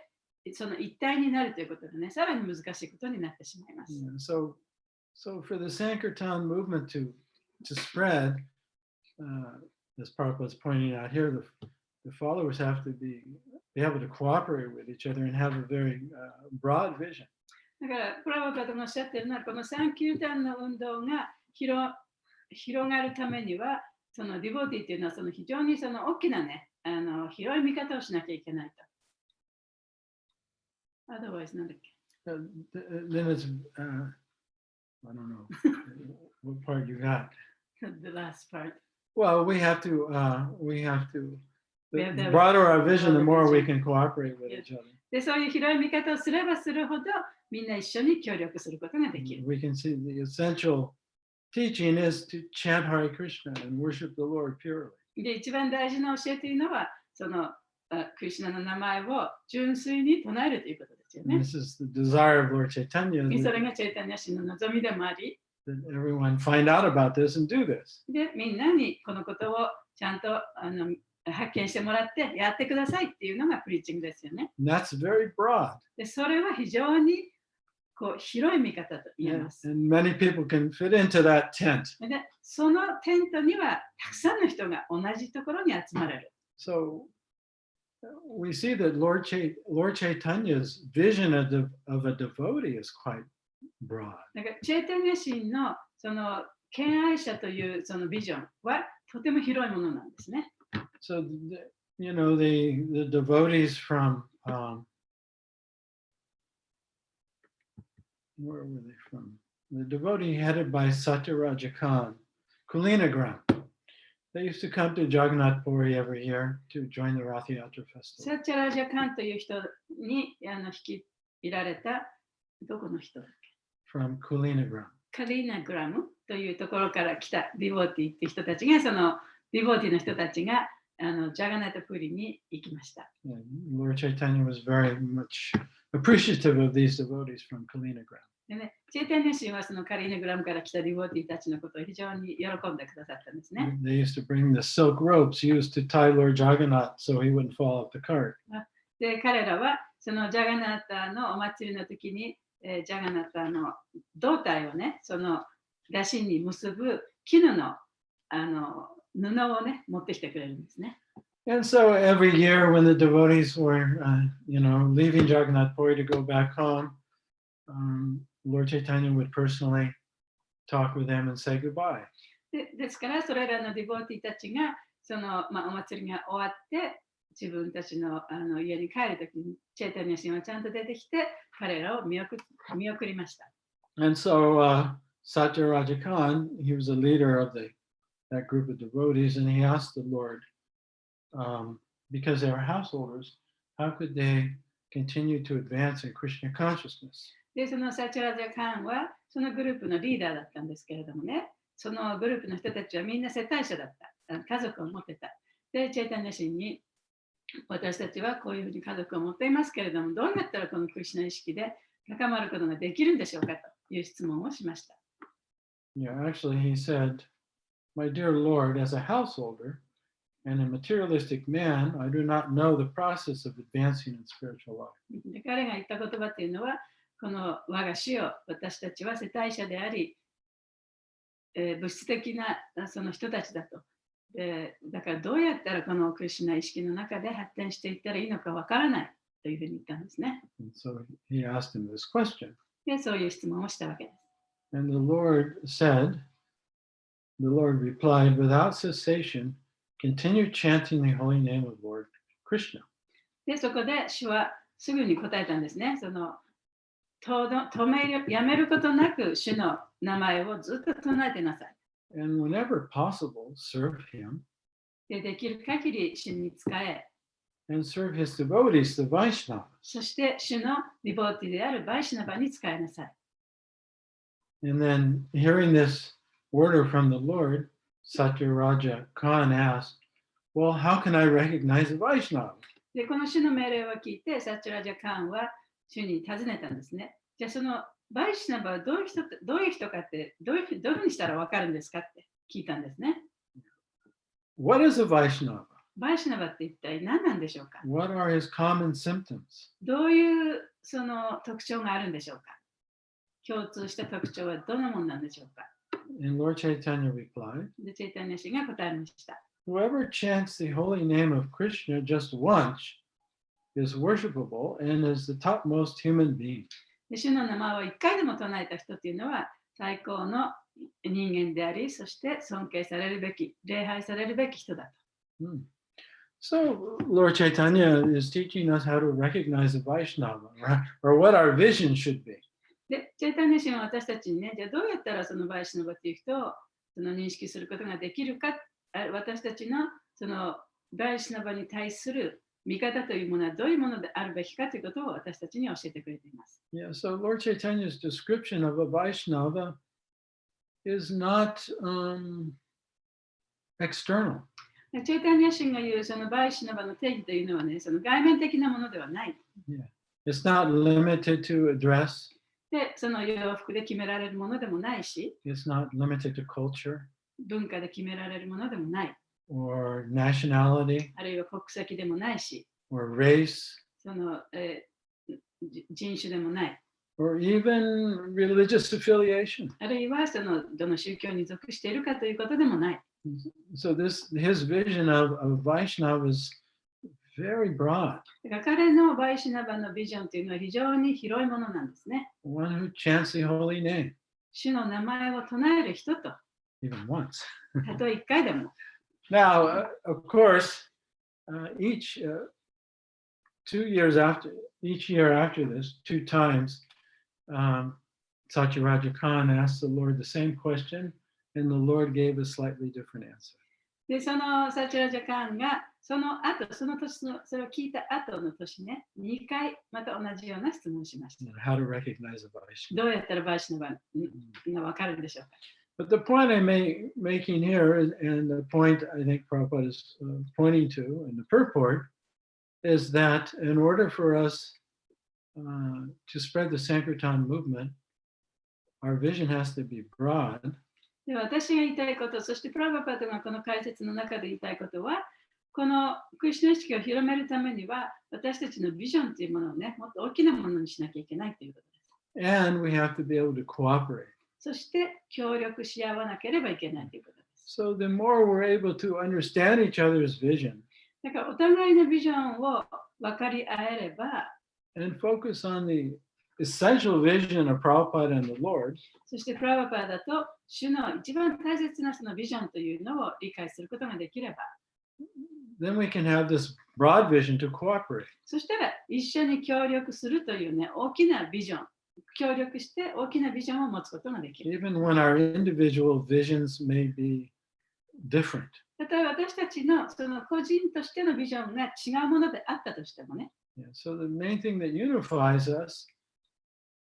その一体になるということがね、さらに難しいことになってしまいます。Yeah, so for the Sankirtan movement to spread, as Prabhupada was pointing out here, the followers have to be able to cooperate with each other and have a very broad vision. だから、プラバパトがおっしゃってるのは、このサンキュータンの運動が広がるためには、そのディボーティーというのはその非常にその大きなね、広い見方をしなきゃいけないと。Otherwise, なんだっけ Then it's, I don't know what part you got. The last part. Well, we have to, We have the to have broader our vision, the more we vision. can cooperate with Yeah. each other. で、そういう広い見方をすればするほど、みんな一緒に協力することができる。We can see the essential teaching is to chant Hare Krishna and worship the Lord purely. で、一番大事な教えというのは、そのクリシュナの名前を純粋に唱えるということですよ And ね。 this is the desire of Lord Chaitanya それ that, がチェイタニア氏の望みでもあり、 that everyone find out about this and do this. で、みんなにこのことをちゃんと発見してもらってやってくださいっていうのがプリーチングですよね。 And that's very broad. で、それは非常にこう広い見方と言え And, ます。 and many people can fit into that tent. で、そのテントにはたくさんの人が同じところに集まれる。 So we see that Lord Chaitanya's vision of a devotee is quite broad. だからチェイタニア神のその敬愛者というそのビジョンはとても広いものなんですね。 So, you know, the devotees from, where were they from? The devotee headed by Satyadev Pr, Kulinagram. They used to come to Jagannath Puri every year to join the Rath Yatra サ festival. ッチャラジャカンという人に引き入られた、どこの人だっけ From Kulinagram. カリーナグラムというところから来たディボーティーっていう人たちが、そのディボーティーの人たちがジャガナタプリに行きました。And Lord Chaitanya was very much appreciative of these devotees from Kulinagram. でね、チェイタニア神はそのカリーナグラムから来たディボーティーたちのことを非常に喜んでくださったんですね。 They used to bring the silk ropes used to tie Lord Jagannath so he wouldn't fall off the cart. で、彼らはそのジャガナタのお祭りの時に、ジャガナタの胴体をね、その出しに結ぶ絹の、布をね、持ってきてくれるんですね。 And so every year when the devotees were, leaving Jagannath Puri to go back home, Lord Chaitanya would personally talk with them and say goodbye. ですから、それらのディボーティーたちがその、お祭りが終わって自分たちの、家に帰るときにチェイタニア神はちゃんと出てきて彼らを見送りました。 And so Satyaraja Khan, he was a leader of that group of devotees, and he asked the Lord, because they were householders, how could they continue to advance in Krishna consciousness? で、そのサチャラジャカーンはそのグループのリーダーだったんですけれどもね、そのグループの人たちはみんな世帯者だった、家族を持ってた。で、チェイタニア神に私たちはこういうふうに家族を持っていますけれども、どうやったらこのクリシュナ意識で高まることができるんでしょうかという質問をしました。 Yeah, actually, he said, "My dear Lord, as a householder and a materialistic man, I do not know the process of advancing in spiritual life." で、彼が言った言葉っていうのは、この我が主よ、私たちは世帯者であり、物質的なその人たちだと。だからどうやったらこのクリシュナ意識の中で発展していったらいいのかわからないというふうに言ったんですね。 And so he asked him this question. で、そういう質問をしたわけです。 And the Lord replied, "Without cessation, continue chanting the holy name of Lord Krishna." で、そこで主はすぐに答えたんですね。そのやめることなく主の名前をずっと唱えてなさい。 And whenever possible, serve him できる限り主に仕え、 and serve his devotees, the Vaishnavas. そして主のディボーティであるバイシュナバに仕えなさい。 And then hearing this order from the Lord, Satyaraja Khan asked, "Well, how can I recognize a Vaishnava?" で、この主の命令を聞いて、サチュラジャカーンは主に尋ねたんですね。じゃあそのバイシュナバはどういう人かってどういうふうにしたら分かるんですかって聞いたんですね。 What is a Vaishnava? バイシュナバって一体何なんでしょうか？ What are his common symptoms? どういうその特徴があるんでしょうか？共通した特徴はどんなものなんでしょうか？ And Lord Chaitanya replied, で、チェイタニア神が答えました。 "Whoever chants the holy name of Krishna just once is worshipable and is the topmost human being." で、主の名前を一回でも唱えた人っていうのは最高の人間であり、そして尊敬されるべき、礼拝されるべき人だと。So Lord Chaitanya is teaching us how to recognize a Vaishnava, or what our vision should be. で、チェイタニア神は私たちにね、じゃあどうやったらそのバイシュナバっていう人をその認識することができるか、私たちのそのバイシュナバに対する見方というものはどういうものであるべきかということを私たちに教えてくれています。Yeah, so Lord Chaitanya's description of a Vaishnava is not external. チェイタニア神が言うそのバイシュナバの定義というのはね、その外面的なものではない。Yeah. It's not limited to a dress. で、その洋服で決められるものでもないし、 It's not limited to culture 文化で決められるものでもない。 or nationality あるいは国籍でもないし、 or race その、人種でもない。 or even religious affiliation. あるいはそのどの宗教に属しているかということでもない。 So his vision of Vaishnava is very broad. だから彼のバイシュナバのビジョンというのは非常に広いものなんですね。 One who chants the holy name, 主の名前を唱える人と、 even once. たとえ一回でも。 Now, of course, each year after this, 2 times, Satyaraja Khan asked the Lord the same question, and the Lord gave a slightly different answer. で、そのサチュラジャカンが、その後、その年の、それを聞いた後の年ね、2回また同じような質問をしました。How to recognize a Vaishnava. どうやったらバイシナバが分かるんでしょうか。But the point I'm making here, and the point I think Prabhupada is pointing to in the purport, is that in order for us to spread the Sankirtan movement, our vision has to be broad. で、私が言いたいこと、そしてプラバパートがこの解説の中で言いたいことは、このクリシュナ意識を広めるためには、私たちのビジョンというものをね、もっと大きなものにしなきゃいけないということです。And we have to be able to cooperate. そして協力し合わなければいけないということです。So the more we're able to understand each other's vision だからお互いのビジョンを分かり合えれば、and focus on the essential vision of Prabhupada and the Lord, そしてプラバパーだと、主の一番大切なそのビジョンというのを理解することができれば、then we can have this broad vision to cooperate. そしたら一緒に協力するというね、大きなビジョン、協力して大きなビジョンを持つことができる。Even when our individual visions may be different. 例えば私たちのその個人としてのビジョンが違うものであったとしてもね。Yeah, so the main thing that unifies us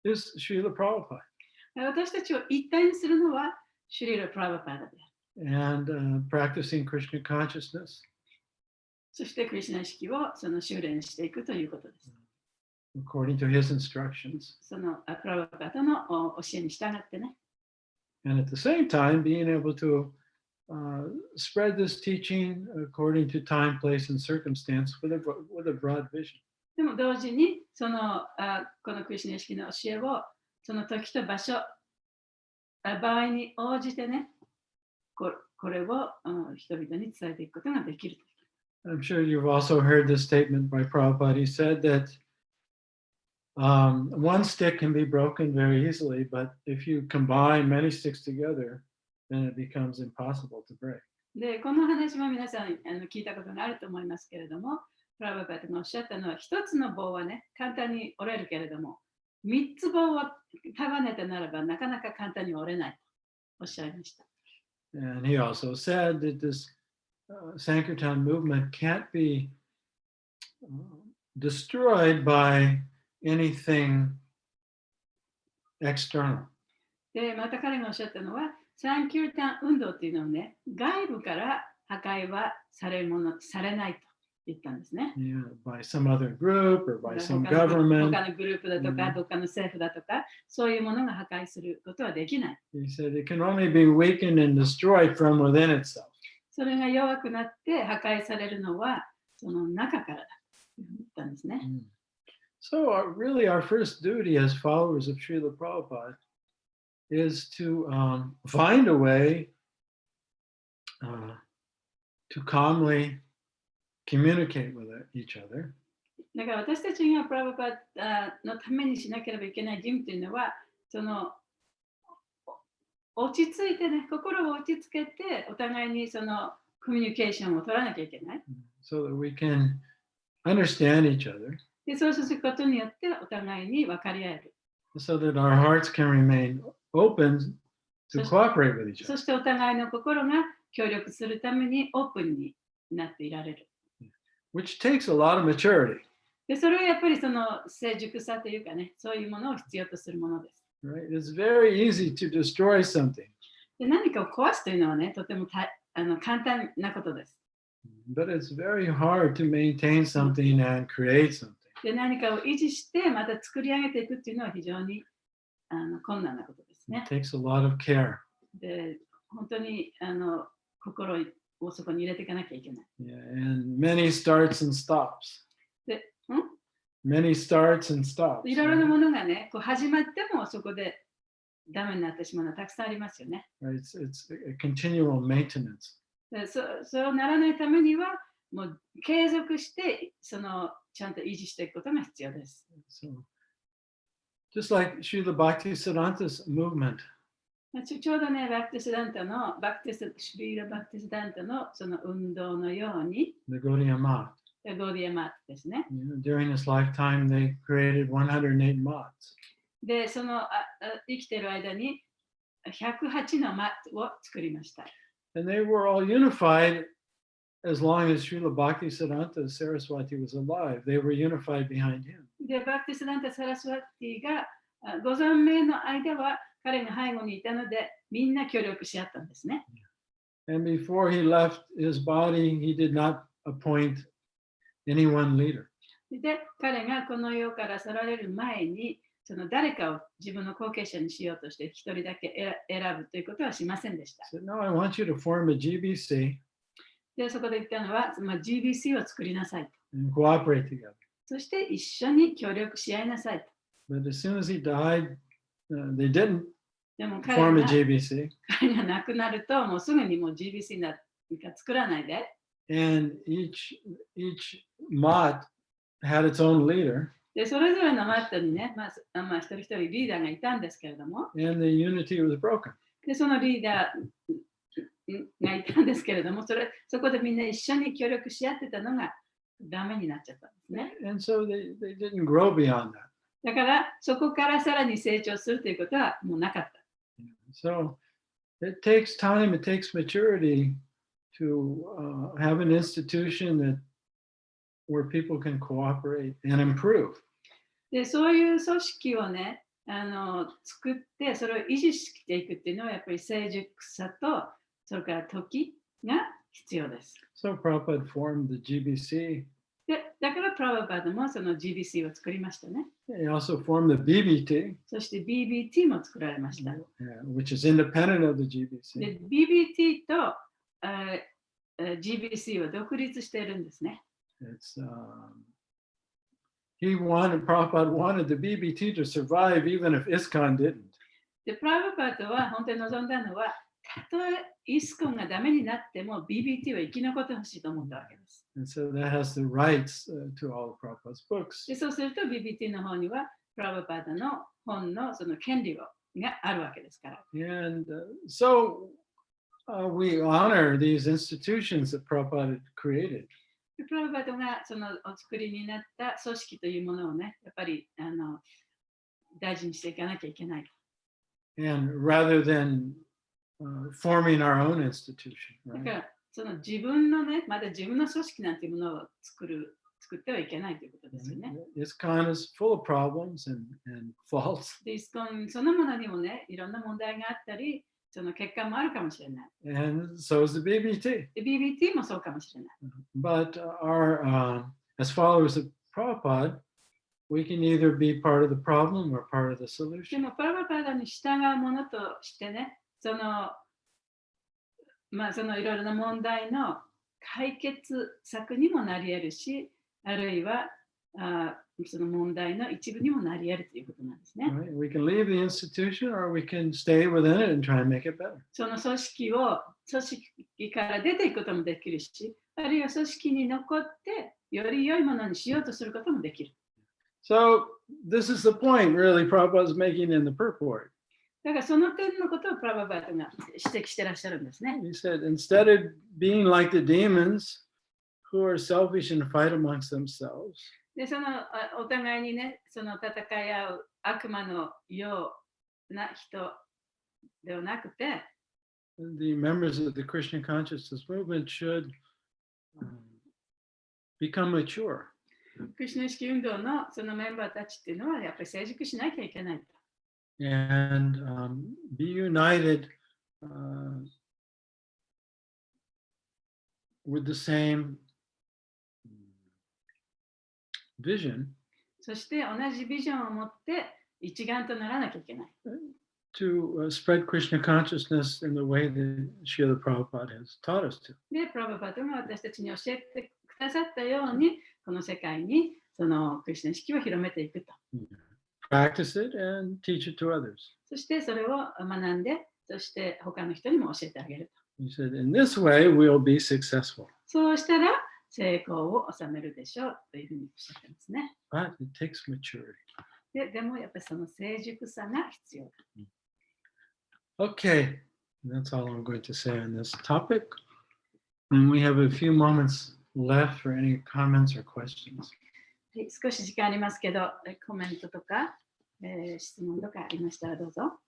is Srila Prabhupada. 私たちを一体にするのはシュリラ・プラバパーダである。And practicing Krishna consciousness. そしてクリシュナ意識をその修練していくということです。According to his instructions. そのプラバパーダの教えに従ってね。And at the same time, being able to spread this teaching according to time, place, and circumstance with a broad vision. でも同時にそのこのクリシュナ意識の教えをその時と場所、場合に応じてね、これを人々に伝えていくことができる。I'm sure you've also heard this statement by Prabhupada. He said that one stick can be broken very easily, but if you combine many sticks together, then it becomes impossible to break. で、この話も皆さん聞いたことがあると思いますけれども、プラバパーダがおっしゃったのは、一つの棒はね、簡単に折れるけれども、三つ棒を束ねたならば、なかなか簡単に折れないとおっしゃいました。And he also said that this Sankirtan movement can't be destroyed by anything external. で、また彼がおっしゃったのは、サンキュータン運動っていうのはね、外部から破壊はされないと言ったんですね。Yeah, by some other group or by some government. 他のグループだとか、他の政府だとか、そういうものが破壊することはできない。He said it can only be weakened and destroyed from within itself. それが弱くなって破壊されるのはその中からだと言ったんですね。So really our first duty as followers of Srila Prabhupada is to find a way to calmly communicate with each other. だから私たちがプラバパのためにしなければいけない義務というのは、その落ち着いてね、心を落ち着けて、お互いにそのコミュニケーションを取らなきゃいけない。So that we can understand each other. で、そうすることによってお互いに分かり合える。So that our hearts can remain open to cooperate with each other. そしてお互いの心が協力するためにオープンになっていられる。Which takes a lot of maturity. で、それはやっぱりその成熟さというかね、そういうものを必要とするものです。Right? It's very easy to destroy something. で、何かを壊すというのはね、とても簡単なことです。But it's very hard to maintain something and create something. で、何かを維持して、また作り上げていくっていうのは非常に困難なことですね。It takes a lot of care. で、本当に心をそこに入れていかなきゃいけない。Yeah, and many starts and stops. で、Many starts and stops. いろいろなものがね、こう始まってもそこでダメになってしまうのはたくさんありますよね。Right? It's a continual maintenance. でそうならないためには、もう継続してちゃんと維持していくことが必要です。So, just like Srila Bhaktisiddhanta's movement. ちょうどね、バクティスダンタのシリーラ・バクティスダンタのその運動のように、The Gaudiya Math. ゴーディアマットですね。During his lifetime, they created 108 moths. で、生きている間に108のマットを作りました。And they were all unified as long as Srila Bhaktisiddhanta Saraswati was alive. They were unified behind him. で、バクティスダンタ・サラスワティがご存命の間は彼の背後にいたので、みんな協力し合ったんですね。And before he left his body, he did not appoint any one leader. で、彼がこの世から去られる前に、その誰かを自分の後継者にしようとして一人だけ選ぶということはしませんでした。He said, no, I want you to form a GBC で、そこで言ったのは、GBC を作りなさいと。 and cooperate together. そして一緒に協力し合いなさいと。 But as soon as he died, they didn't でも form 彼 a GBC. が亡くなると、もうすぐにもう GBC なんか作らないで。And each mott had its own leader. で、それぞれのマットにね、一人一人リーダーがいたんですけれども、 And the unity was broken. で、そのリーダーがいたんですけれども、そこでみんな一緒に協力し合ってたのがダメになっちゃったんですね。 And so they didn't grow beyond that. だから、そこからさらに成長するということはもうなかった。 So it takes time, it takes maturity to have an institution where people can cooperate and improve. で、そういう組織をね、作って、それを維持していくっていうのは、やっぱり成熟さと、それから時が必要です。So Prabhupada formed the GBC. で、だからプラバパードもその GBC を作りましたね。He also formed the BBT, そして BBT も作られました。 which is independent of the で、 GBC. BBT と、GBC は独立しているんですね。It's Prabhupada wanted the BBT to survive even if ISKCON didn't. で、プラバパードは本当に望んだのは、たとえイスコンがダメになっても BBT は生き残ってほしいと思ったわけです。 And so that has the rights to all of Prabhupada's books. で、そうすると BBT の方にはプラバパードの本のその権利があるわけですから。 And so we honor these institutions that Prabhupada created. でプラバパードがそのお作りになった組織というものをね、やっぱり大事にしていかなきゃいけない。 And rather than forming our own institution, だ right? からその自分のね、まだ自分の組織なんていうものを作ってはいけないということですよね。 ISKCON is full of problems and faults, で、イスコンそのものにもね、いろんな問題があったり、その結果もあるかもしれない。 and so is the BBT. で、BBT もそうかもしれない。 But as followers of Prabhupada, we can either be part of the problem or part of the で solution. も、プラバパードに従うものとしてね、そのいろいろな問題の解決策にもなり得るし、あるいはその問題の一部にもなり得るということなんですね。 Right? We can leave the institution or we can stay within it and try and make it better. その組織から出ていくこともできるし、あるいは組織に残ってより良いものにしようとすることもできる。 So this is the point really Prabhupada is making in the purport. だからその点のことをプラバパードが指摘してらっしゃるんですね。 He said, instead of being like the demons who are selfish and fight amongst themselves, で、そのお互いにね、その戦い合う悪魔のような人ではなくて、 the members of the Krishna consciousness movement should become mature. クリシュナ意識運動のそのメンバーたちっていうのはやっぱり成熟しなきゃいけないと。 And be united with the same vision そして同じビジョンを持って一丸とならなきゃいけない。 to spread Krishna consciousness in the way that Srila Prabhupada has taught us to. で、プラバパードが私たちに教えてくださったように、この世界にそのクリシュナ意識を広めていくと。 Practice it and teach it to others. そしてそれを学んで、そして他の人にも教えてあげると。 He said, in this way, we'll be successful. そうしたら成功を収めるでしょうというふうにおっしゃってますね。 But it takes maturity. でもやっぱりその成熟さが必要だ。 Okay, that's all I'm going to say on this topic. And we have a few moments left for any comments or questions. はい、少し時間ありますけど、コメントとか、質問とかありましたらどうぞ。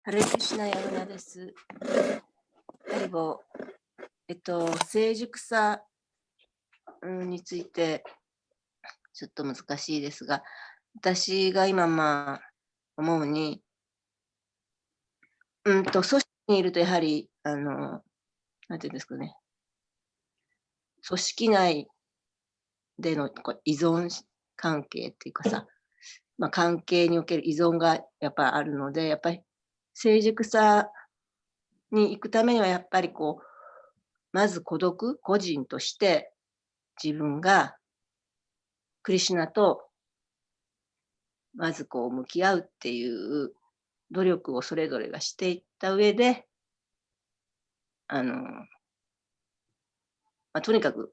ハレクリシナヤムナです。ハリボー、成熟さについてちょっと難しいですが、私が今思うに、組織にいるとやはり、なんていうんですかね、組織内での依存関係っていうかさ、関係における依存がやっぱりあるので、やっぱり成熟さに行くためにはやっぱりまず個人として自分がクリシュナとまず向き合うっていう努力をそれぞれがしていった上で、とにかく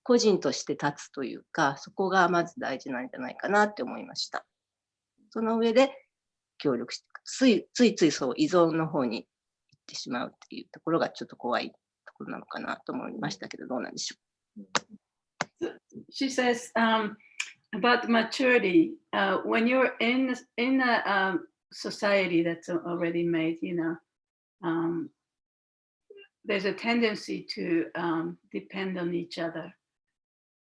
個人として立つというか、そこがまず大事なんじゃないかなって思いました。その上で協力して、ついついそう依存の方に行ってしまうっていうところがちょっと怖いところなのかなと思いましたけど、どうなんでしょう。She says about maturity, when you're in a society that's already made, there's a tendency to depend on each other.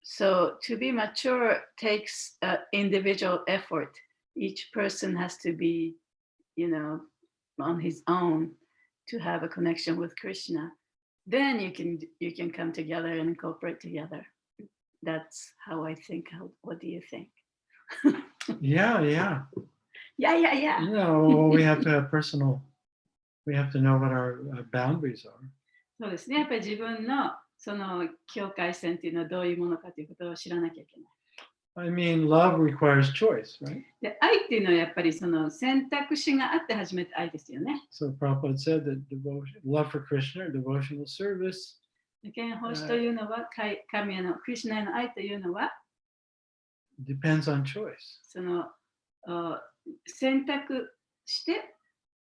So to be mature takes individual effort. Each person has to be, on his own to have a connection with Krishna. Then you can come together and incorporate together. That's how I think. What do you think? Yeah. Yeah. We have to have we have to know what our boundaries are. そうですね。やっぱり自分のその境界線っていうのはどういうものかということを知らなきゃいけない。I mean, love requires choice, right? で、愛っていうのはやっぱりその選択肢があって初めて愛ですよね。So Prabhupada said that love for Krishna, devotional service, 見奉仕というのは、神へのクリシュナへの愛というのは、depends on choice. その選択して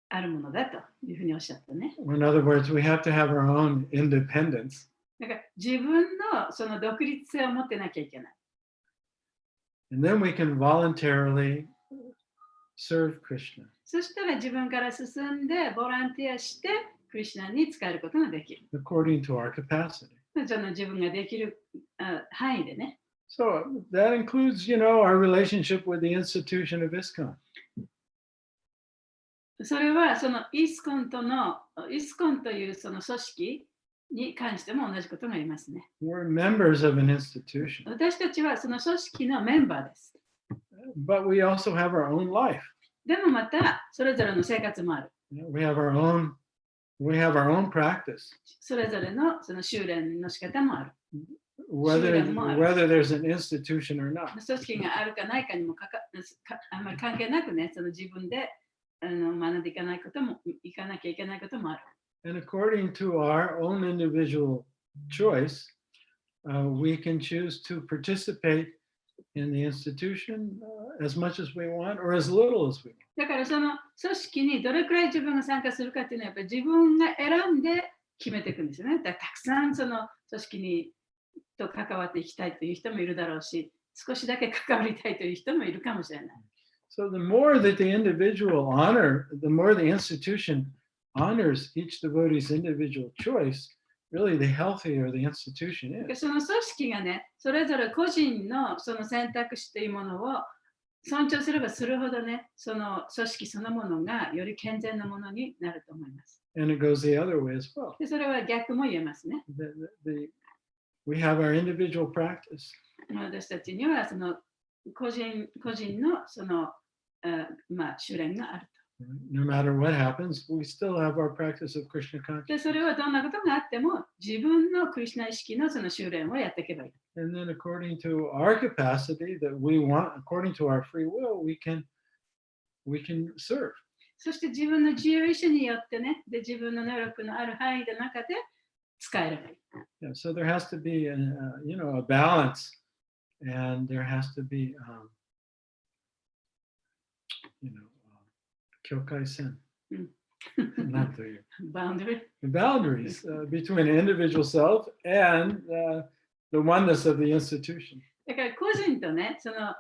あるものだというふうにおっしゃったね。In other words, we have to have our own independence. だから自分のその独立性を持ってなきゃいけない。And then we can voluntarily serve Krishna. そしたら自分から進んでボランティアしてクリシュナに使えることができる。According to our capacity. その自分ができる範囲でね。So that includes, our relationship with the institution of ISKCON. それはそのISKCONというその組織に関しても同じことが言えますね。We're members of an institution. 私たちはその組織のメンバーです。But we also have our own life. でもまたそれぞれの生活もある。We have our own practice. それぞれのその修練の仕方もある。Whether there's an institution or not. 組織があるかないかにもあんまり関係なくね、その自分で学んでいかなきゃいけないこともある。And according to our own individual choice, we can choose to participate in the institution as much as we want or as little as we want. だからその組織にどれくらい自分が参加するかっていうのはやっぱり自分が選んで決めていくんですよね。だからたくさんその組織と関わっていきたいという人もいるだろうし、少しだけ関わりたいという人もいるかもしれない。So the more that the individual the more the institution honors each devotee's individual choice, really the healthier the institution is. その組織がね、それぞれ個人のその選択肢というものを尊重すればするほどね、その組織そのものがより健全なものになると思います。And it goes the other way as well. でそれは逆も言えますね。We have our individual practice. 私たちにはその個人のその修練があると。No matter what happens, we still have our practice of Krishna で consciousness. それはどんなことがあっても自分のクリシュナ意識のその修練をやっていけばいい。And then according to our capacity that we want, according to our free will, we can serve. そして自分の自由意志によってね、で自分の能力のある範囲の中で使えればいい。Yeah, so there has to be a balance, and there has to be, kyokai-sen. Not the boundaries between an individual self and the oneness of the institution. だから個人とね、その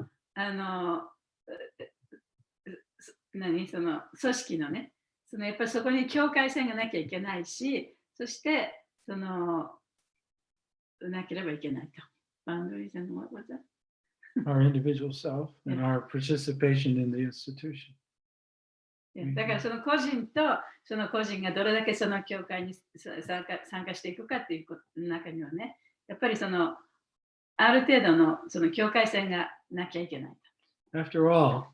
その組織のね、やっぱりそこに境界線がなきゃいけないし、そしてなければいけないと。Boundaries and what was that? Our individual self and our participation in the institution. だからその個人とその個人がどれだけその教会に参加していくかっていうことの中にはね、やっぱりある程度のその境界線がなきゃいけない。After all,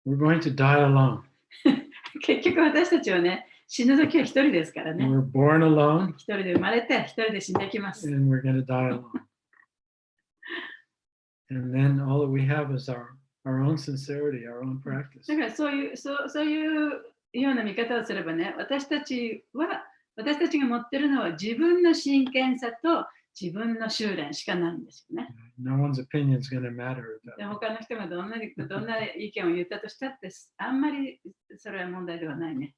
we're going to die alone. 結局私たちはね、死ぬ時は一人ですからね。We're born alone 一人で生まれて、一人で死んでいきます。and we're going to die alone. And then all that we have is our own sincerity, our own practice. だからそういうような見方をすればね、私たちが持ってるのは自分の真剣さと自分の修練しかないんですよね。No one's opinion is going to matter. で他の人がどんな意見を言ったとしたって、あんまりそれは問題ではないね。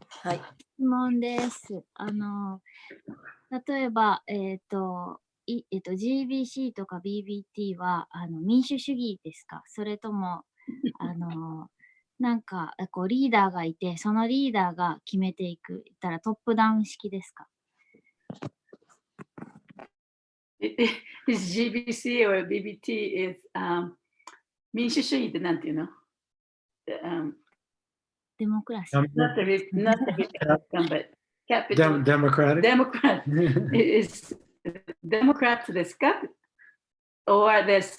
はい。質問です。例えば、GBC とか BBT は民主主義ですか？それともなんかこうリーダーがいて、そのリーダーが決めていく、言ったらトップダウン式ですか？Is GBC or BBT is 民主主義ってなんていうの？デモクラシー。Not the Republican, but capital. Democratic? Democrat. Is Democrat ですか？ Or there's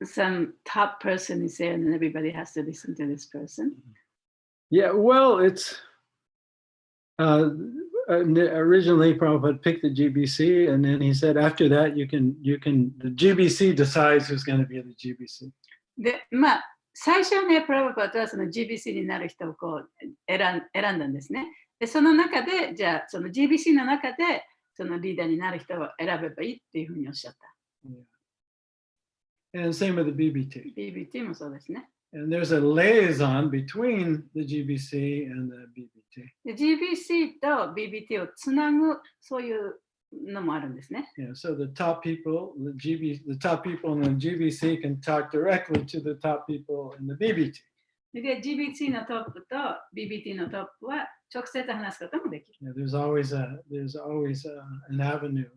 some top person is there and everybody has to listen to this person? Yeah, well, it's originally Prabhupada picked the GBC, and then he said after that you can the GBC decides who's going to be the GBC. で、最初はね、プラブパートはその GBC になる人をこう選んだんですね。で、その中で、じゃあその GBC の中でそのリーダーになる人を選べばいいっていうふうにおっしゃった。And same with the BBT. BBT もそうですね。And there's a liaison between the GBC and the BBT. で GBC と BBT をつなぐそういうのもあるんですね。Yeah, so the top people in the GBC can talk directly to the top people in the BBT. で GBC のトップと BBT のトップは直接話すこともできる。Yeah, there's always an avenue,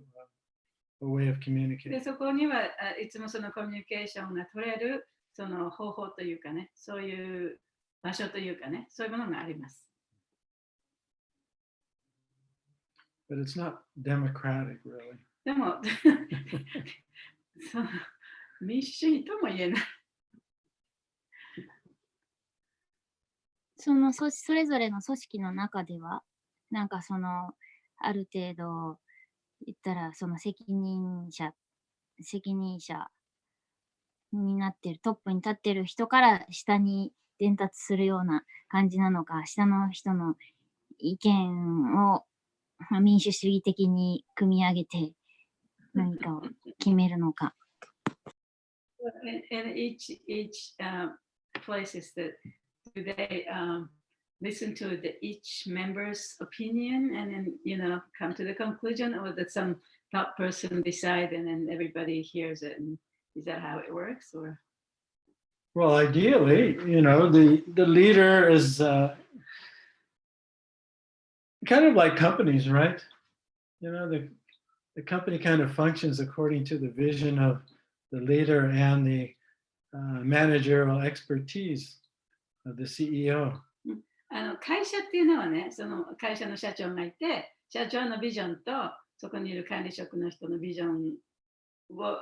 a way of で communicating. そこにはいつもそのコミュニケーションが取れるその方法というかね、そういう場所というかね、そういうものがあります。But it's not democratic, really. でもその民主主義とも言えない。それぞれの組織の中では、なんかある程度言ったらその責任者になってる、トップに立ってる人から下に伝達するような感じなのか、下の人の意見を民主主義的に組み上げて何かを決めるのか。And each place is that do they listen to each member's opinion and then come to the conclusion, or that some top person decide and then everybody hears it? And is that how it works, or? Well, ideally, the leader is kind of like companies, right? The company kind of functions according to the vision of the leader and the managerial expertise of the CEO. 会社っていうのはね、その会社の社長がいて、社長のビジョンとそこにいる管理職の人のビジョンを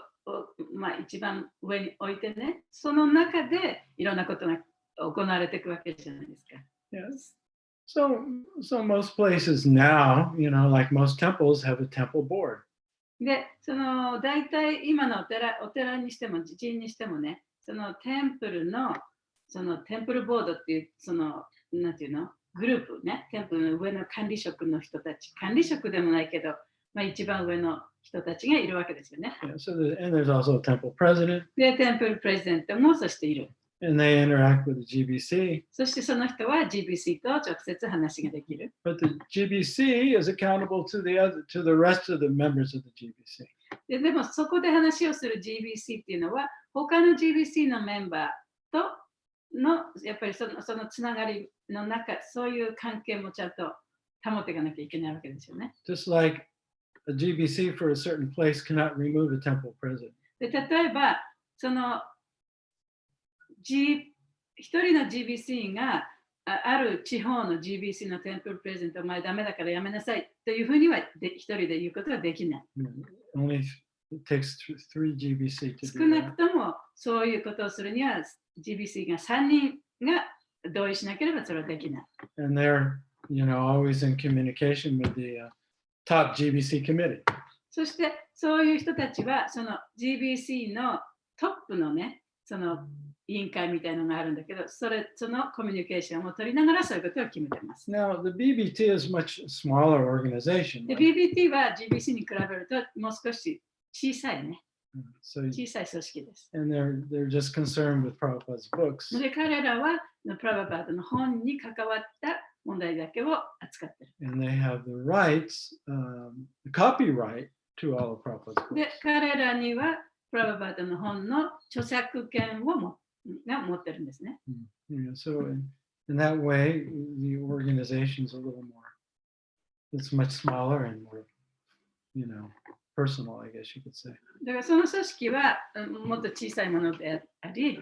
一番上に置いてね、その中でいろんなことが行われていくわけじゃないですか。Yes. So most places now, like most temples, have a temple board. で、大体今のお寺にしても寺院にしてもね、そのテンプルボードっていうなんていうのグループね、テンプルの上の管理職の人たち、管理職でもないけど、一番上の人たちがいるわけですよね。Yeah, and there's also a temple president. で、テンプルプレジデントもそしている。And they interact with the GBC. そしてその人は GBC と直接話ができる。But the GBC is accountable to the rest of the members of the GBC. でもそこで話をする GBC っていうのは、他の GBC のメンバーとのやっぱりそのつながりの中、そういう関係もちゃんと保っていかなきゃいけないわけですよね。Just like a GBC for a certain place cannot remove a temple president. で例えば、その、一人の GBC がある地方の GBC のテンプルプレゼント、お前ダメだからやめなさいというふうには一人で言うことはできない。Only it takes 3 GBC to 少 do な that. くともそういうことをするには GBC が3人が同意しなければそれはできない。And they're, always in communication with the top GBC committee. そしてそういう人たちはその GBC のトップのね、その委員会みたいなのがあるんだけど、そのコミュニケーションを取りながらそういうことを決めています。Now, the BBT is much smaller organization. で BBT は GBC に比べるともう少し小さいね、 So, 小さい組織です。and they're just concerned with Prabhupada's books. で彼らはプラバパードの本に関わった問題だけを扱っている。And they have the rights, the copyright to all of Prabhupada's で books. 彼らにはプラバパードの本の著作権を持ってるんですね。So in that way, the organization is a little more, it's much smaller and more, personal, I guess you could say. だからその組織はもっと小さいものであり、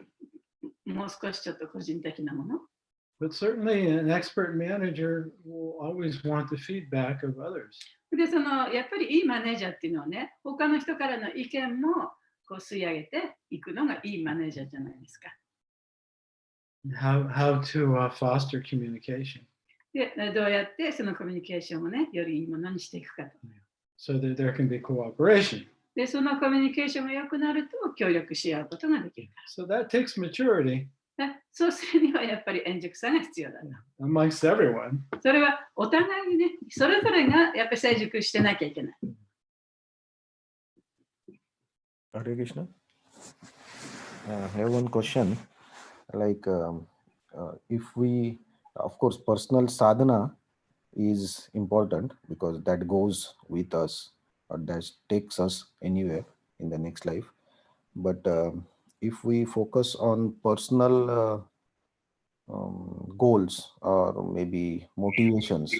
もう少しちょっと個人的なもの。But certainly an expert manager will always want the feedback of others. で、やっぱりいいマネージャーっていうのはね、他の人からの意見もこう吸い上げていくのがいいマネージャーじゃないですか。How to foster communication. で、どうやってそのコミュニケーションをね、よりいいものにしていくかと。So that there can be cooperation. で、そのコミュニケーションが良くなると協力し合うことができるか So that takes maturity ら。そうするにはやっぱり円熟さが必要だな。 amongst everyone. それはお互いにね、それぞれがやっぱり成熟してなきゃいけない。Hare Krishna. I have one question. Like, if we, of course, personal sadhana is important because that goes with us or that takes us anywhere in the next life. But if we focus on personal goals or maybe motivations,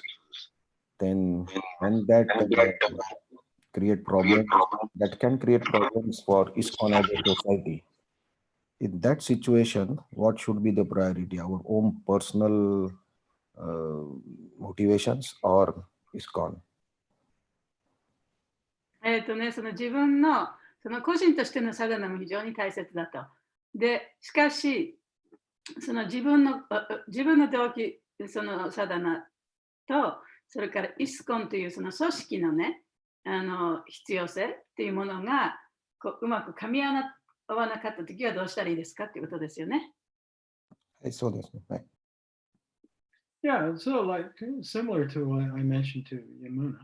then and that create problems that can create problems for ISKCON as a society. In that situation, what should be the priority? Our own personal motivations or ISKCON? その自分のその個人としてのサダナも非常に大切だと。で、しかし、その自分の動機、そのサダナと、それからISKCONというその組織のね、必要性っていうものがうまく噛み合わなかったときはどうしたらいいですかっていうことですよね。そうですね。はい。Yeah, so like similar to what I mentioned to Yamuna.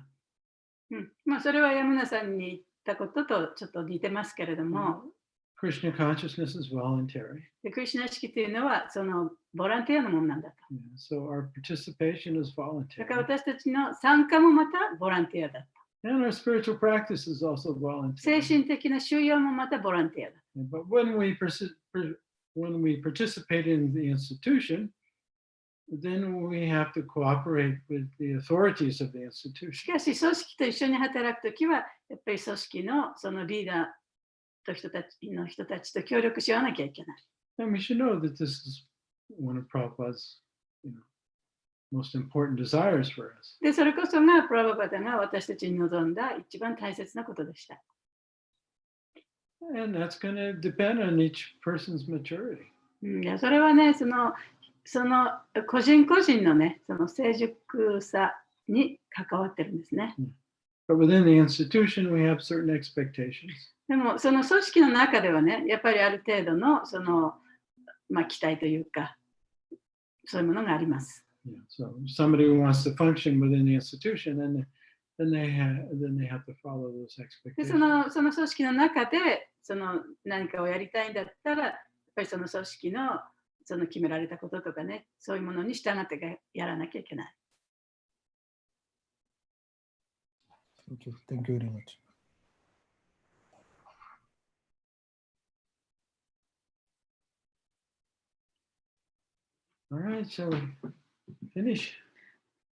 まあそれはヤムナさんに言ったこととちょっと似てますけれども、Krishna consciousness is voluntary. でクリシュナ意識というのはそのボランティアのものなんだと。So our participation is だ voluntary. から私たちの参加もまたボランティアだ。And our spiritual practice is also 精 voluntary. 神的な修養もまたボランティアだ。But when we participate in the institution, then we have to cooperate with the authorities of the し institution. かし組織と一緒に働くときはやっぱり組織のそのリーダーと人たちと協力し合わなきゃいけない。And we should know that this is one of Prabhupada's, most important desires for us. で、それこそがプラバパダが私たちに望んだ一番大切なことでした。And that's going to depend on each person's maturity. いや、それはね、その個人個人のね、その成熟さに関わってるんですね。But within the institution, we have certain expectations. でも、その組織の中ではね、やっぱりある程度のその、期待というか、そういうものがあります。Yeah, so somebody who wants to function within the institution, then they have to follow those で、そ expectations. の組織の中でその何かをやりたいんだったら、やっぱりその組織のその決められたこととかね、そういうものに従ってやらなきゃいけない。Thank you very much. All right, so finish.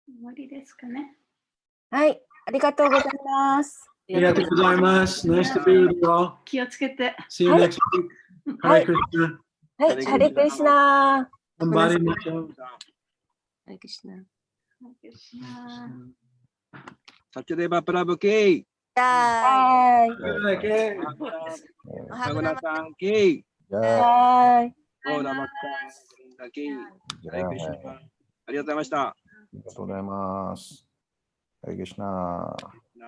終わりですかね。はい、ありがとうございます。ありがとうございます。Nice to be with you all. 気をつけて。 See you はい next week. はい Hare Krishna. はい、ハレクリシナ。 Sambari Macho. ハレクリシナ。サチャデバプラブケイ。はーい。 Okay. ラグナさんケイ。Yeah. はーい。オーラマッタンケイ。ハレクリシナ。ありがとうございました。ありがとうございます。ハレクリシナ。